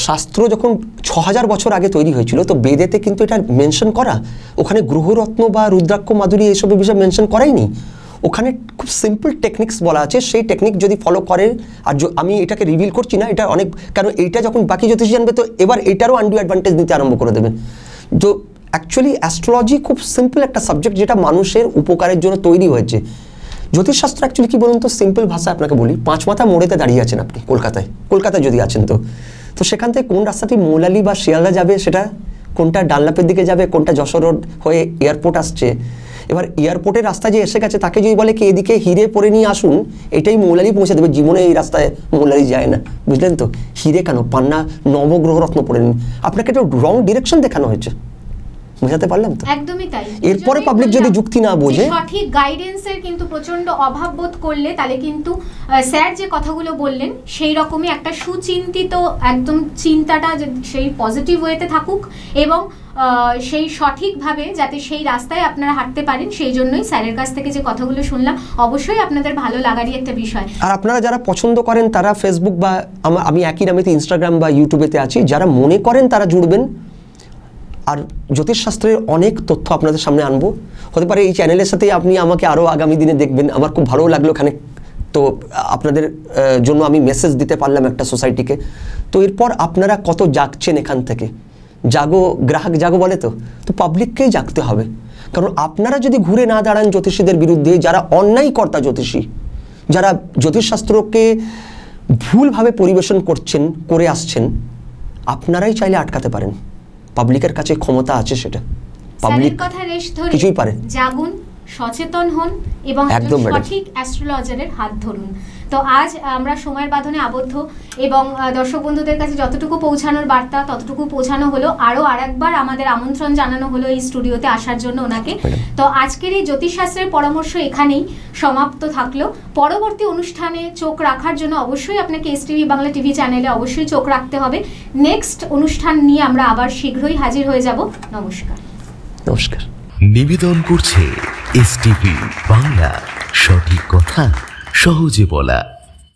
শাস্ত্র যখন 6000 বছর আগে তৈরি হয়েছিল, তো বেদেতে কিন্তু এটা মেনশন করা, ওখানে গ্রহরত্ন বা রুদ্রাক্ষ মাধুরী এইসবের বিষয়ে মেনশন করাইনি। ওখানে খুব সিম্পল টেকনিক্স বলা আছে, সেই টেকনিক যদি ফলো করেন, আর আমি এটাকে রিভিল করছি না, এটা অনেক, কারণ এইটা যখন বাকি জ্যোতিষ জানবে তো এবার এটারও আনডু অ্যাডভান্টেজ নিতে আরম্ভ করে দেবে। তো অ্যাকচুয়ালি অ্যাস্ট্রোলজি খুব সিম্পল একটা সাবজেক্ট, যেটা মানুষের উপকারের জন্য তৈরি হয়েছে। জ্যোতিষশাস্ত্র অ্যাকচুয়ালি কী বলুন তো, সিম্পল ভাষায় আপনাকে বলি, 5 মাথা মোড়েতে দাঁড়িয়ে আছেন আপনি কলকাতায় যদি আছেন, তো সেখান থেকে কোন রাস্তাটি মৌলালি বা শিয়ালদা যাবে, সেটা কোনটা ডানলাপের দিকে যাবে, কোনটা যশোর রোড হয়ে এয়ারপোর্ট আসছে, এবার এয়ারপোর্টের রাস্তা যে এসে গেছে তাকে যদি বলে কি এদিকে হিরে পরে নিয়ে আসুন, এটাই মৌলালি পৌঁছে দেবে। জীবনে এই রাস্তায় মৌলালি যায় না, বুঝলেন তো? হিরে কেন, পান্না নবগ্রহ রত্ন পরে নিন, আপনাকে একটা রং ডিরেকশন দেখানো হয়েছে, বুঝাতে পারলাম তো? একদমই তাই। এরপরে পাবলিক যদি যুক্তি না বোঝে, সঠিক গাইডেন্সের কিন্তু প্রচন্ড অভাব বোধ করলে, তাহলে কিন্তু স্যার যে কথাগুলো বললেন সেই রকমই একটা সুচিন্তিত একদম চিন্তাটা সেই পজিটিভ ওয়েতে থাকুক এবং সেই সঠিকভাবে যাতে সেই রাস্তায় আপনারা হাঁটতে পারেন, সেই জন্যই স্যারের কাছ থেকে যে কথাগুলো শুনলাম অবশ্যই আপনাদের ভালো লাগারই একটা বিষয়। আর আপনারা যারা পছন্দ করেন তারা ফেসবুক বা আমি একই নামেতে ইনস্টাগ্রাম বা ইউটিউবেতে আছি, যারা মনে করেন তারা জুড়বেন। আর জ্যোতিষশাস্ত্রের অনেক তথ্য আপনাদের সামনে আনবো, হতে পারে এই চ্যানেলের সাথে আপনি আমাকে আরও আগামী দিনে দেখবেন। আমার খুব ভালো লাগলো এখানে, তো আপনাদের জন্য আমি মেসেজ দিতে পারলাম একটা সোসাইটিকে। তো এরপর আপনারা কত জাগছেন এখান থেকে, জাগো গ্রাহক জাগো বলে, তো পাবলিককেই জাগতে হবে। কারণ আপনারা যদি ঘুরে না দাঁড়ান জ্যোতিষীদের বিরুদ্ধে, যারা অন্যায়কর্তা জ্যোতিষী, যারা জ্যোতিষশাস্ত্রকে ভুলভাবে পরিবেশন করে আসছেন, আপনারাই চাইলে আটকাতে পারেন। পাবলিকের কাছে ক্ষমতা আছে, সেটা পাবলিক কিছুই পারে। জাগুন, সচেতন হন এবং সঠিক অ্যাস্ট্রোলজারের হাত ধরুন। তো আজ আমরা সময়ের বাঁধনে আবদ্ধ এবং দর্শক বন্ধুদের কাছে যতটুকু পৌঁছানোর বার্তা ততটুকু পৌঁছানো হলো। আরও আরেকবার আমাদের আমন্ত্রণ জানানো হলো এই স্টুডিওতে আসার জন্য ওনাকে। তো আজকের এই জ্যোতিষশাস্ত্রের পরামর্শ এখানেই সমাপ্ত থাকলো। পরবর্তী অনুষ্ঠানে চোখ রাখার জন্য অবশ্যই আপনাকে STV বাংলা টিভি চ্যানেলে অবশ্যই চোখ রাখতে হবে। নেক্সট অনুষ্ঠান নিয়ে আমরা আবার শীঘ্রই হাজির হয়ে যাব। নমস্কার। নমস্কার। নিবেদন করছে STV বাংলা, সঠিক কথা সহজে বলা।